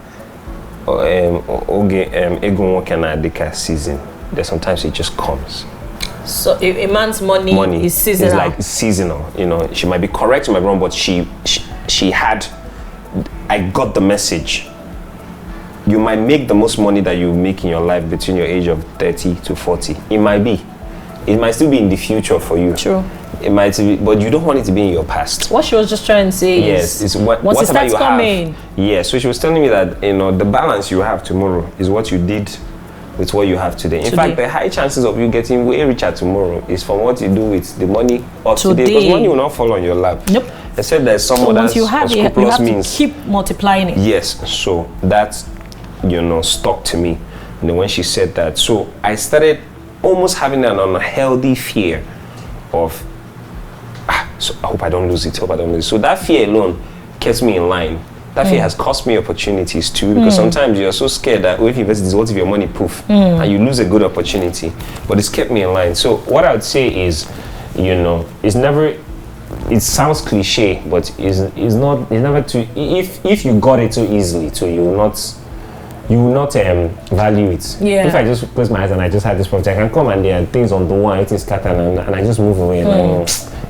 egun work na deka season. There's sometimes it just comes. So a man's money is seasonal. Is like seasonal. You know, she might be correct, she might be wrong, but she had. I got the message. You might make the most money that you make in your life between your age of 30 to 40. It might be. It might still be in the future for you. True. It might be, but you don't want it to be in your past. What she was just trying to say is once it starts coming. Yes, so she was telling me that the balance you have tomorrow is what you did with what you have today. In fact, the high chances of you getting way richer tomorrow is from what you do with the money of today. Because money will not fall on your lap. Nope. Except there's someone that's unscrupulous means. To keep multiplying it. Yes, so that's stuck to me. And then when she said that, so I started almost having an unhealthy fear of, so I hope I don't lose it, So that fear alone kept me in line. That fear has cost me opportunities too, because sometimes you're so scared that if you invest this, what if your money poof, and you lose a good opportunity. But it's kept me in line. So what I would say is, it's never, it sounds cliche, but it's never too, if you got it too easily too, you will not value it. Yeah. If I just close my eyes and I just had this project, I can come and there are things on the wall, everything's scattered, and I just move away and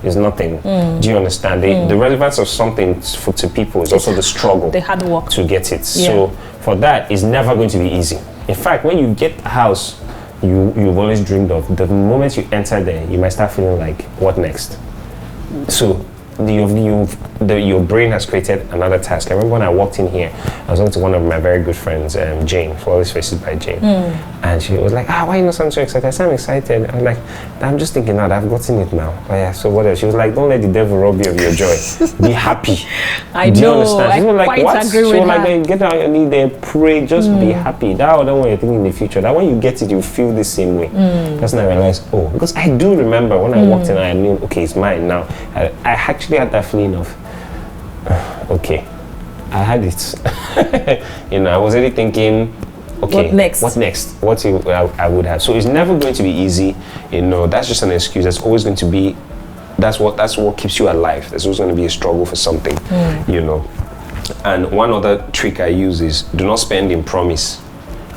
it's nothing. Do you understand? The relevance of something to people is also the struggle. The hard work. To get it. Yeah. So for that, it's never going to be easy. In fact, when you get a house you've always dreamed of, the moment you enter there, you might start feeling like, what next? So your brain has created another task. I remember when I walked in here, I was talking to one of my very good friends, Jane, for Always Faces by Jane, and she was like, why are you not sound so excited? I said, I'm excited. I'm like, I'm just thinking now that I've gotten it now. Oh yeah, so what else? She was like, don't let the devil rob you of your joy. Be happy. Do you understand? She was like, quite what? agree She with was like, her. then get down on your knee there, pray, just be happy. That other one you're thinking in the future, that when you get it, you feel the same way. That's when I realized, because I do remember when I walked in, I knew, okay, it's mine now. I actually had that feeling of, okay, I had it. I was already thinking, okay, what next? I would have. So it's never going to be easy. That's just an excuse. There's always going to be, that's what keeps you alive. There's always going to be a struggle for something, And one other trick I use is do not spend in promise.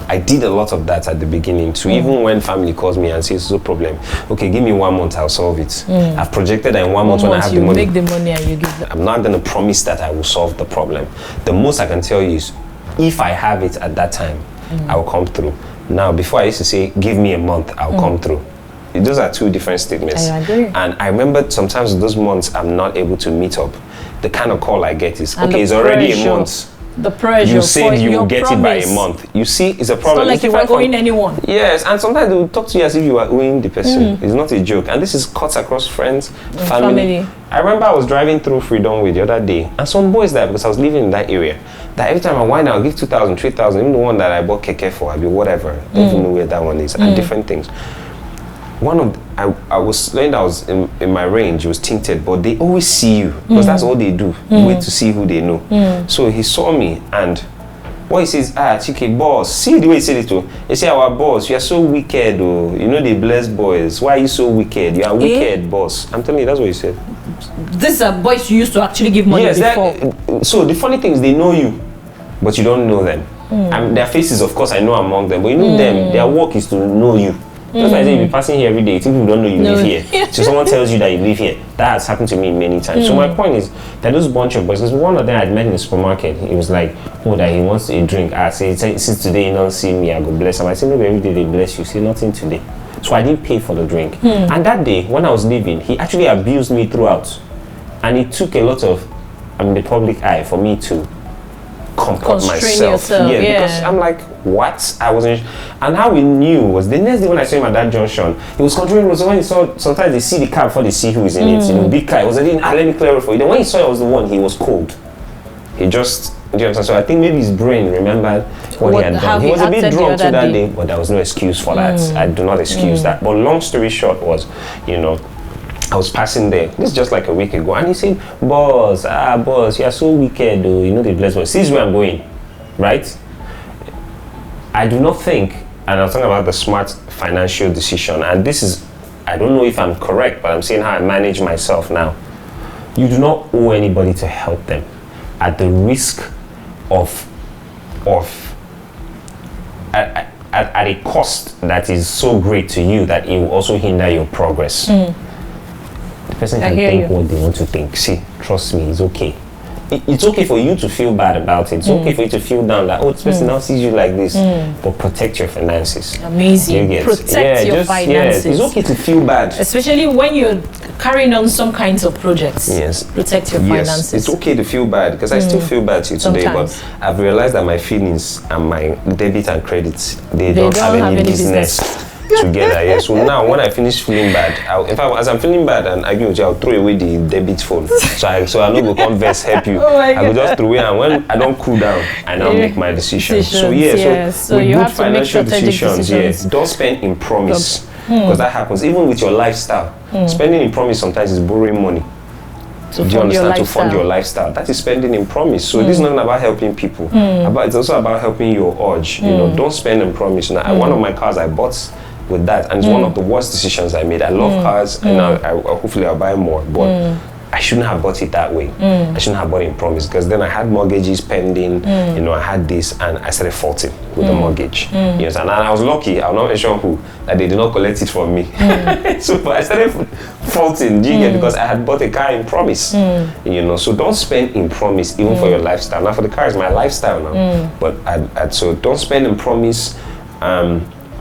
I did a lot of that at the beginning too. Even when family calls me and says it's no problem, okay, give me 1 month, I'll solve it. I've projected that in 1 month when I have the money. You make the money and you give them. I'm not going to promise that I will solve the problem. The most I can tell you is if I have it at that time, I will come through. Now, before I used to say, give me a month, I'll come through. Those are two different statements. I agree. And I remember sometimes those months I'm not able to meet up. The kind of call I get is, and okay, it's already a month. The pressure. You said you will get promise. it by a month. You see, it's a problem. It's not like you were owing anyone. Yes, and sometimes they will talk to you as if you were owing the person. It's not a joke. And this is cuts across friends, family. I remember I was driving through Freedom with the other day, and some boys there, because I was living in that area, that every time I wind I'll give 2,000, 3,000, even the one that I bought Chike for, I'll be whatever. Don't even know where that one is, and different things. I was slowing down, I was in my range, it was tinted, but they always see you because that's all they do. Wait to see who they know. So he saw me, and what he says, Chike, boss, see the way he said it too. He said, our boss, you are so wicked, they bless boys. Why are you so wicked? You are wicked, boss. I'm telling you, that's what he said. These are boys you used to actually give money before. So the funny thing is they know you, but you don't know them. And their faces, of course, I know among them, but you know them, their work is to know you. That's why I say you'll be passing here every day. People don't know you live here. So someone tells you that you live here. That has happened to me many times. So my point is that those bunch of boys, there's one of them I'd met in the supermarket. He was like, that he wants a drink. I say, since today you don't see me, I go bless him. I say, maybe every day they bless you. See, nothing today. So I didn't pay for the drink. And that day, when I was leaving, he actually abused me throughout. And it took a lot of, the public eye for me to comport myself. Because I'm like, what? I wasn't. And how we knew was the next day when I saw him at that junction, he was controlling roads. So when he saw, sometimes they see the car before they see who is in it. Big car. It was like, let me clear it for you. Then when he saw I was the one, he was cold. He just, do you understand? So I think maybe his brain remembered what he had done. He was a bit drunk too that day, but there was no excuse for that. I do not excuse that. But long story short was, I was passing there. This is just like a week ago, and he said, boss, you are so wicked, they bless boys. See where I'm going, right? I do not think, and I'm talking about the smart financial decision, and this is, I don't know if I'm correct, but I'm saying how I manage myself now. You do not owe anybody to help them at the risk of I at a cost that is so great to you that it will also hinder your progress. The person can think what they want to think. See, trust me, it's okay. It's okay for you to feel bad about it. It's okay for you to feel down that, oh, this person now sees you like this. But protect your finances. Amazing. Protect your finances. It's okay to feel bad. Especially when you're carrying on some kinds of projects. Yes. Protect your finances. It's okay to feel bad, because I still feel bad to you today. Sometimes. But I've realized that my feelings and my debit and credits, they don't have any business together. Yeah. So now when I finish feeling bad, in fact, as I'm feeling bad and arguing with you, I'll throw away the debit phone. So I know go converse help you. I will just throw away, and when I don't cool down, I now make my decision. So so you with have good to financial make decisions. yes, don't spend in promise, because that happens even with your lifestyle. Spending in promise sometimes is borrowing money. Do you understand? To fund your lifestyle. That is spending in promise. So this is not about helping people. It's also about helping your urge. You know, don't spend in promise. Now, one of my cars I bought with that, and it's one of the worst decisions I made. I love cars, and hopefully I'll buy more, but I shouldn't have bought it that way. I shouldn't have bought it in promise, because then I had mortgages pending, you know, I had this, and I started faulting with the mortgage. Yes, and I was lucky, I'm not sure who, that they did not collect it from me. So but I started faulting, because I had bought a car in promise. You know, so don't spend in promise even for your lifestyle. Now for the car is my lifestyle now, but so don't spend in promise.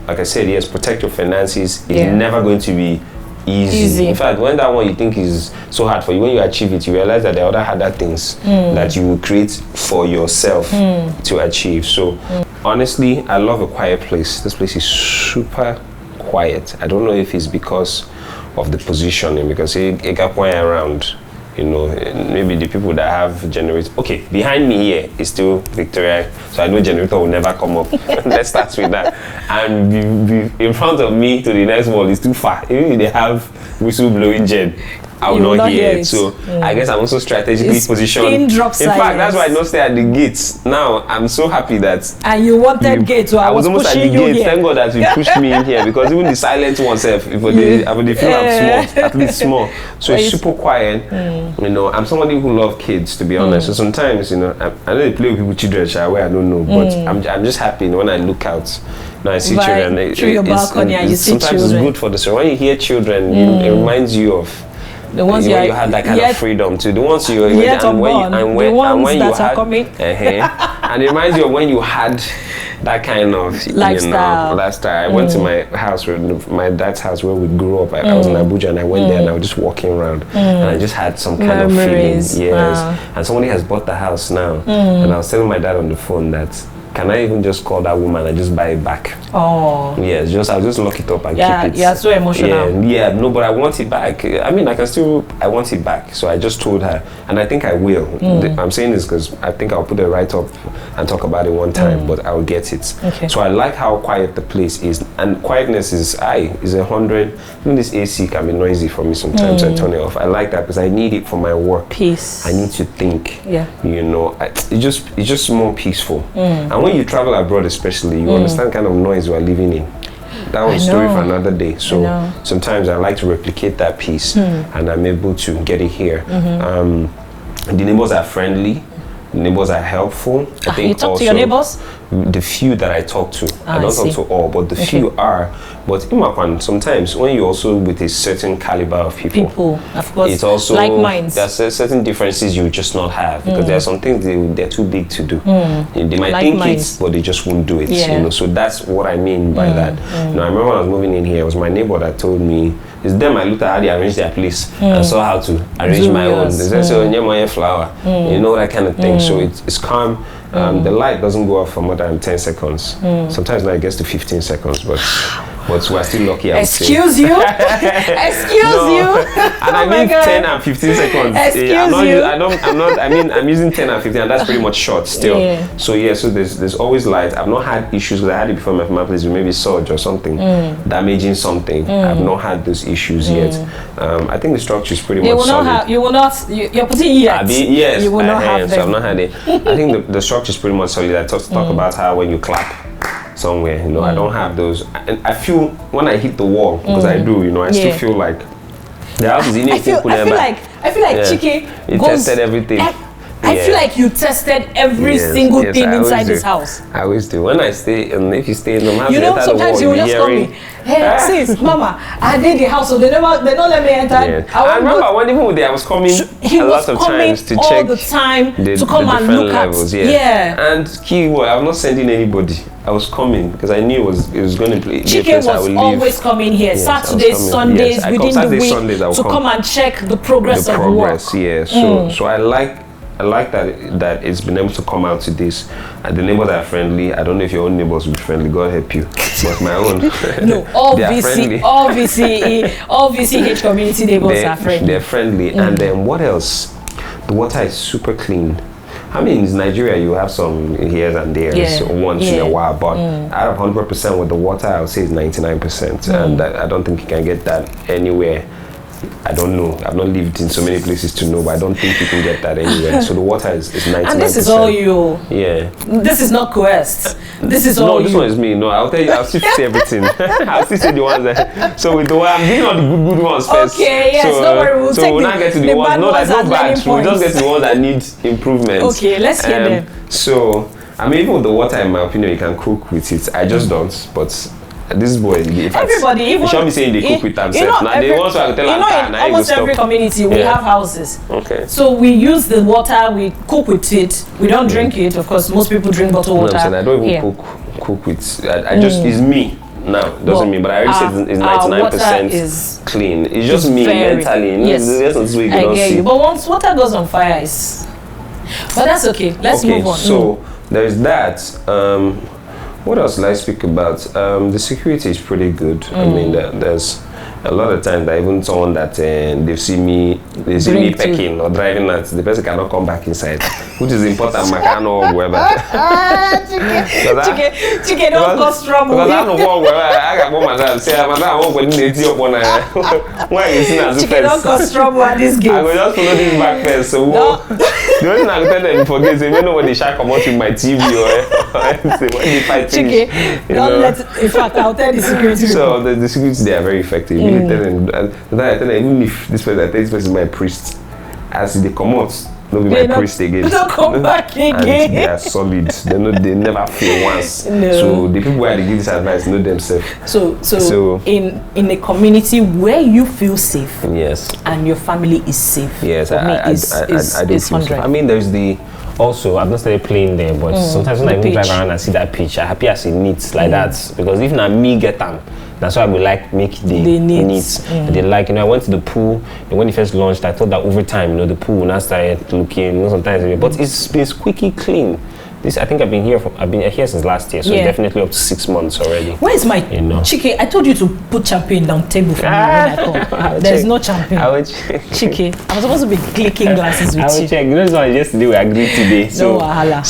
Like I said, yes, protect your finances. It's never going to be easy. In fact, when that one you think is so hard for you, when you achieve it, you realize that there are other harder things that you will create for yourself to achieve. So honestly, I love a quiet place. This place is super quiet. I don't know if it's because of the positioning, because it got quiet around. You know, maybe the people that have generators. Okay, behind me here is still Victoria, so I know generator will never come up. Let's start with that. And in front of me to the next wall is too far. Even if they have whistle blowing gen, I will not hear it. So I guess I'm also strategically positioned. In fact, that's why I don't stay at the gates. Now I'm so happy that. And you wanted gates, so I was almost at the gates. Thank God that you pushed me in here, because even the silent oneself, if they feel I'm small, at least small. So it's super quiet. You know, I'm somebody who loves kids, to be honest. So sometimes, you know, I know they play with people, children, where I don't know, but I'm just happy when I look out. Now I see children. Through your balcony, and you see children. Sometimes it's good for the soul. When you hear children, it reminds you of the ones you had that kind of freedom to. The ones you and when you had coming. And it reminds you of when you had that kind of lifestyle. I went to my house, my dad's house, where we grew up. I was in Abuja, and I went there, and I was just walking around, and I just had some kind of feeling. Yes. Wow. And somebody has bought the house now, and I was telling my dad on the phone that, can I even just call that woman and just buy it back? Oh. Yes, I'll just lock it up and keep it. Yeah, so emotional. No, but I want it back. I mean, I want it back. So I just told her, and I think I will. I'm saying this because I think I'll put it right up and talk about it one time, but I'll get it. Okay. So I like how quiet the place is, and quietness is 100. Even this AC can be noisy for me sometimes. I turn it off. I like that because I need it for my work. Peace. I need to think. Yeah. You know, it's just more peaceful. And when you travel abroad, especially, you understand kind of noise we're living in. That was a story for another day. So sometimes I like to replicate that piece, and I'm able to get it here. The neighbors are friendly. The neighbors are helpful. I think you talk to your neighbors? The few that I talk to. I don't talk to all, but the few are. But in Makwan, sometimes when you're also with a certain caliber of people, of course, it's also like minds. There's certain differences you just not have, because there are some things they're too big to do. They might think it, but they just won't do it. You know, so that's what I mean by that. You know, I remember when I was moving in here, it was my neighbor that told me. It's them I looked at how they arranged their place and saw how to arrange my own. They said, "Oh, flower," you know, that kind of thing. So it's calm. The light doesn't go off for more than 10 seconds. Sometimes now it gets to 15 seconds, but we're still lucky. Excuse you? Excuse you? And I mean 10 and 15 seconds. I'm using 10 and 15, and that's pretty much short still. So so there's always light. I've not had issues, because I had it before my place with maybe surge or something, damaging something. I've not had those issues yet. I think the structure is pretty much solid. You're putting yet. Yes, you will not have them. So I've not had it. I think the structure is pretty much solid. I talk about how when you clap somewhere, you know, I don't have those. And I feel when I hit the wall, because I do, you know, I still feel like the house is in it. I feel like Chike tested everything. I feel like you tested every single thing inside this house. I always do. When I stay, and if you stay in the house, you know, sometimes you will just call me, hey, sis, mama, I did the house, so they don't let me enter. Yeah. I remember when even with I was coming a lot of times to all check the time to come the and look levels, at. Yeah. And key word, I'm not sending anybody. I was coming because I knew it was going to be Chike a place I would leave. always coming here, yes, Saturdays, Sundays, within the week, Sundays, to come and check the progress of work. Yeah. So I like that it's been able to come out to this. And the neighbors are friendly. I don't know if your own neighbors will be friendly. God help you. But my own. No, all VCH community neighbors are friendly. They're friendly. And then what else? The water is super clean. I mean, in Nigeria, you have some here and there once in a while, but out of 100% with the water, I would say it's 99%. And I don't think you can get that anywhere. I don't know. I've not lived in so many places to know, but I don't think you can get that anywhere. So the water is 99%. And this is all you. Yeah. This is not Quest. This is all you. No, this one is me. No, I'll tell you. I'll still say everything. I'll still say the ones that. So with the one, I'm giving all the good ones first. Okay. Yes. So, don't worry. We'll not get to the ones. No, that's not bad. We'll just get to the ones that need improvement. Okay. Let's hear them. So, I mean, even with the water, in my opinion, you can cook with it. I just don't, but. This boy, everybody, even you should be saying they cook with themselves. Now they want to tell in almost every community we have houses. Okay. So we use the water, we cook with it. We don't drink it, of course. Most people drink bottled water. I don't even cook with. I just it's me now. Doesn't mean, but I already said it's 99% clean. It's just me mentally. Yes. I get you. But once water goes on fire, but that's okay. Let's move on. So there's that. What else did I speak about? The security is pretty good. I mean, there's a lot of times that even someone that they see me pecking or driving at, the person cannot come back inside, which is important. Macano or whoever. Chike, don't cause trouble. Because I don't know where I got one madam. Say, madam, I won't go in the up on why you see as Chike, don't cause trouble at this game. I will just follow this back first. So the only thing I tell them for this, even know when they shall come out with my TV or anything, when they fight Chike, don't let. In fact, I'll tell the security. So the security, they are very effective. Really tell them, I tell them, even if this person is my priest, as they come out, they'll be my priest again. Don't come back again. And they are solid. They never fail once. No. So the people where they give this advice know themselves. So in a community where you feel safe, yes, and your family is safe, yes, I do feel safe. I mean, there's the. Also, I've not started playing there, but sometimes when I even drive around and see that pitch, I'm happy as it neats like that. Because if not me get them, that's why I would like make the neat. They like, I went to the pool, and when it first launched, I thought that over time, the pool now started looking, sometimes, but it's been squeaky clean. I think I've been here since last year, so it's definitely up to 6 months already. Where is my Chike? I told you to put champagne down table for me when I come. There's no champagne. Chike, I'm supposed to be clicking glasses with you. I will check. This one yesterday we agreed today. No wahala.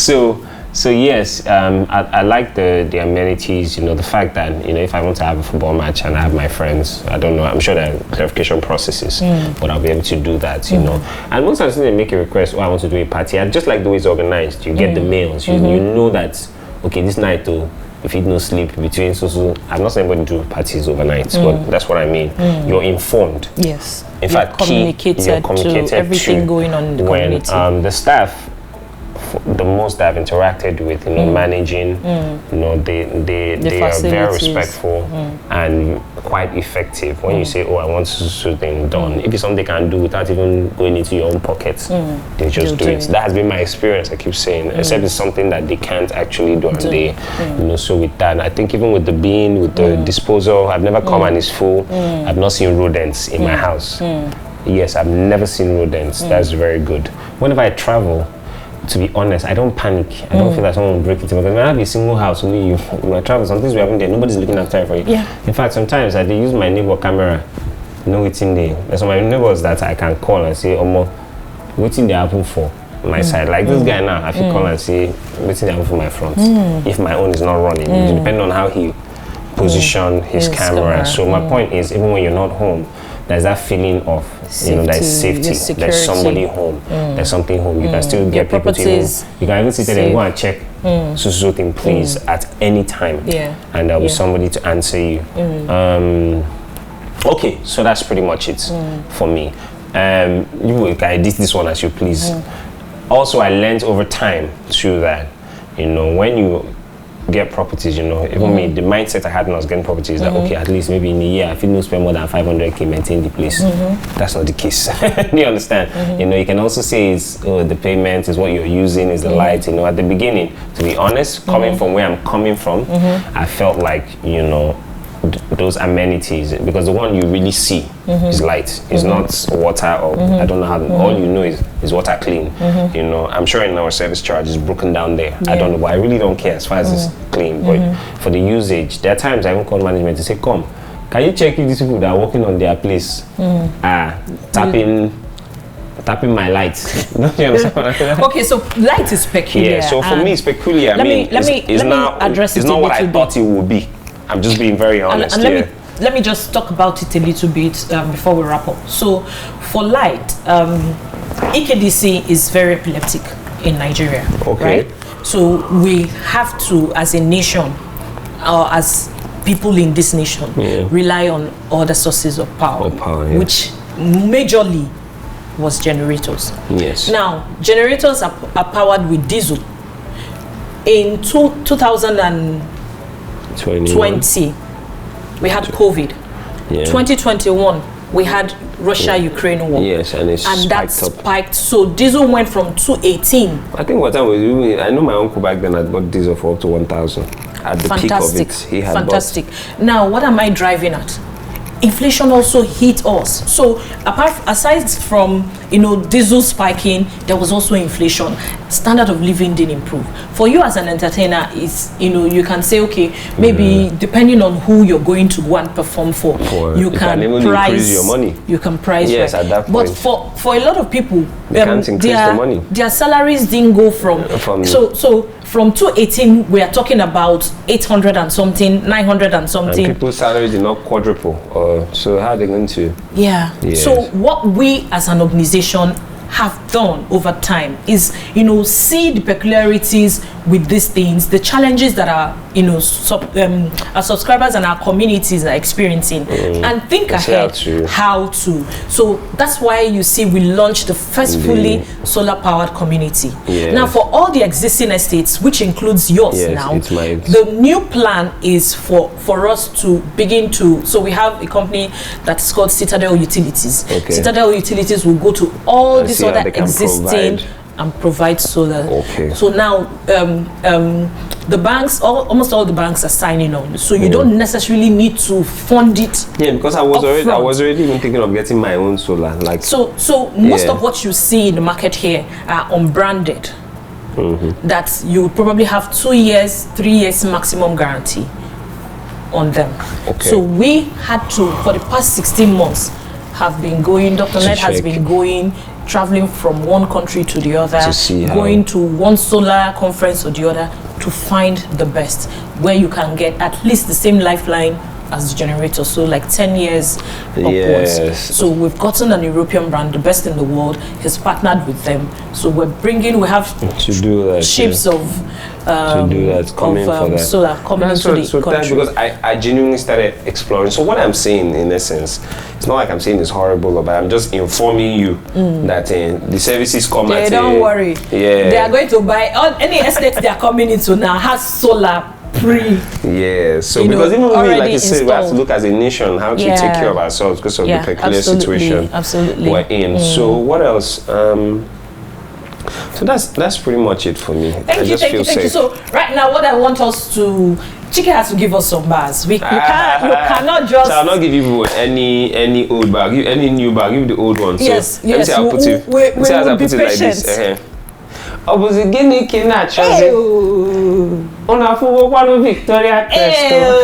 So yes, I like the amenities, the fact that, if I want to have a football match and I have my friends, I don't know, I'm sure there are clarification processes, but I'll be able to do that, And most times they make a request, I want to do a party, I just like the way it's organized. You get the mails, you know that, okay, this night though, if you no sleep between, I'm not saying anybody do parties overnight, but that's what I mean. You're informed. Yes. In fact, you're communicated to everything going on in the community. The staff, the most I've interacted with, managing, they are very respectful and quite effective. When you say, I want something done, if it's something they can do without even going into your own pockets, they just do it. That has been my experience, I keep saying, except it's something that they can't actually do, and they, so with that, I think even with the bin, with the disposal, I've never come and it's full. I've not seen rodents in my house. Yes, I've never seen rodents. That's very good. Whenever I travel, to be honest, I don't panic. I don't feel that someone will break it. Because when I have a single house, only you, when I travel, some things will happen there. Nobody's looking after it for you. Yeah. In fact, sometimes I use my neighbor camera. It's in there. There's some of my neighbors that I can call and say, what's in the happen for my side? Like this guy now, I can call and say, what's in the happen for my front? If my own is not running, depending on how he position his camera. So my point is, even when you're not home, there's that feeling of there's safety. There's somebody home. There's something home. You can still get people to you can even sit there and go and check so thing, please, at any time. And there'll be somebody to answer you. Okay, so that's pretty much it for me. You can edit this one as you please. also I learned over time too that, when you get properties, even me, the mindset I had when I was getting properties that, okay, at least maybe in a year, if you don't spend more than 500k, maintain the place. That's not the case. Do you understand? You can also say it's, the payment is what you're using, is the light, at the beginning, to be honest, coming from where I'm coming from, I felt like, those amenities, because the one you really see is light. It's not water or I don't know how. All you know is water clean. I'm sure in our service charge is broken down there. I don't know, but I really don't care as far as it's clean. But for the usage, there are times I even call management to say, "Come, can you check if these people that are working on their place are tapping my lights?" Okay, so light is peculiar. Yeah, so for me it's peculiar. Let me address it. It's not what I thought it would be. I'm just being very honest. And let me just talk about it a little bit before we wrap up. So, for light, EKDC is very epileptic in Nigeria, right? So we have to, as a nation, as people in this nation, rely on other sources of power, which majorly was generators. Yes. Now, generators are powered with diesel. In 2020, we had COVID. 2021, we had Russia-Ukraine war. Yes, and that spiked. So diesel went from 218. I think what time was it? I know my uncle back then had bought diesel for up to 1,000 at the peak of it. He had fantastic. Now, what am I driving at? Inflation also hit us. So aside from diesel spiking, there was also inflation. Standard of living didn't improve. For you as an entertainer, is you can say, okay, maybe depending on who you're going to go and perform for you can even price increase your money. You can price. Yes, at that point. But for a lot of people, they can't increase the money. Their salaries didn't go from so from 218, we are talking about 800 and something, 900 and something. And people's salaries did not quadruple. So how are they going to? Yeah. Yes. So what we as an organization have done over time is, see the peculiarities with these things, the challenges that our subscribers and our communities are experiencing, and think ahead how to. So that's why you see we launched the first fully solar-powered community. Yes. Now, for all the existing estates, which includes yours now, the new plan is for us to begin to. So we have a company that's called Citadel Utilities. Okay. Citadel Utilities will go to all these other existing and provide solar. Okay. So now the banks, almost all the banks are signing on. So you don't necessarily need to fund it. Yeah, because I was already even thinking of getting my own solar. Like so most of what you see in the market here are unbranded. That you probably have 2 years, 3 years maximum guarantee on them. Okay. So we had to, for the past 16 months, have been going. Dr. Ned has been going, traveling from one country to the other, going to one solar conference or the other to find the best, where you can get at least the same lifeline as the generator, so like 10 years upwards. So we've gotten an European brand, the best in the world. He's partnered with them, so we have to do that, ships of solar coming into the country. Because I genuinely started exploring. So what I'm saying, in essence, it's not like I'm saying it's horrible, but I'm just informing you that the services come at. Don't worry. Yeah, they are going to buy any estate they are coming into now has solar. So because even we, like you said, we have to look as a nation how to take care of ourselves because of the peculiar situation we're in. So what else? So that's pretty much it for me. Thank you. So right now, what I want us to, Chike has to give us some bars. You cannot just. So I'll not give you any old bag, any new bag. Give you the old one. Yes, let me see how I put it. We'll be patient. Like this. Obuzigini kinachoze. Unafuwa kwa Victoria Testo.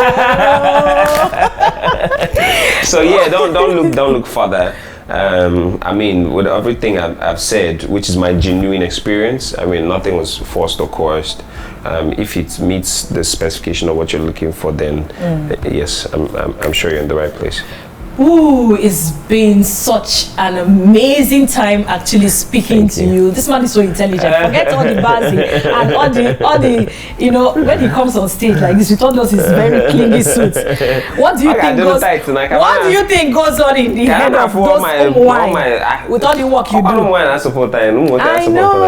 So yeah, don't look further. I mean, with everything I've said, which is my genuine experience, I mean, nothing was forced or coerced. If it meets the specification of what you're looking for, then yes, I'm sure you're in the right place. Ooh, it's been such an amazing time actually speaking to you. This man is so intelligent. Forget all the bazing and all the, you know, when he comes on stage like this with all those his very clingy suits. What do you think goes on in the head of those wine with all the work you do? I know.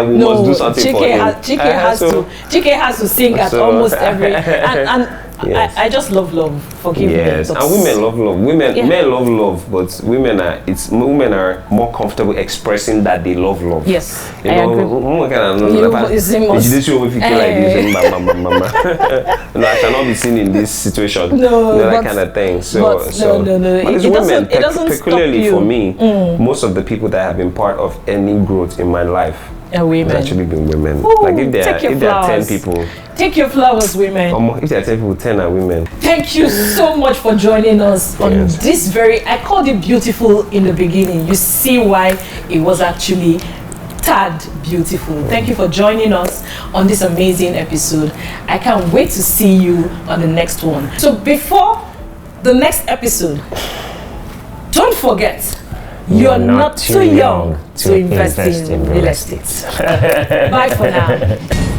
We must do something for him. Chike has to sing at almost every and yes. I just love love. Forgive me. Yes, and women love love. Men love love, but women are more comfortable expressing that they love love. Yes, you know, I shall not be seen in this situation. No, that kind of thing. No. But it's women, particularly for me. Most of the people that have been part of any growth in my life. Women. It's actually been women. Ooh, like if there are 10 people. Take your flowers, women. If there are 10 people, 10 are women. Thank you so much for joining us on this I called it beautiful in the beginning. You see why it was actually tad beautiful. Thank you for joining us on this amazing episode. I can't wait to see you on the next one. So before the next episode, don't forget, you're not too young to invest in real estate. Bye for now.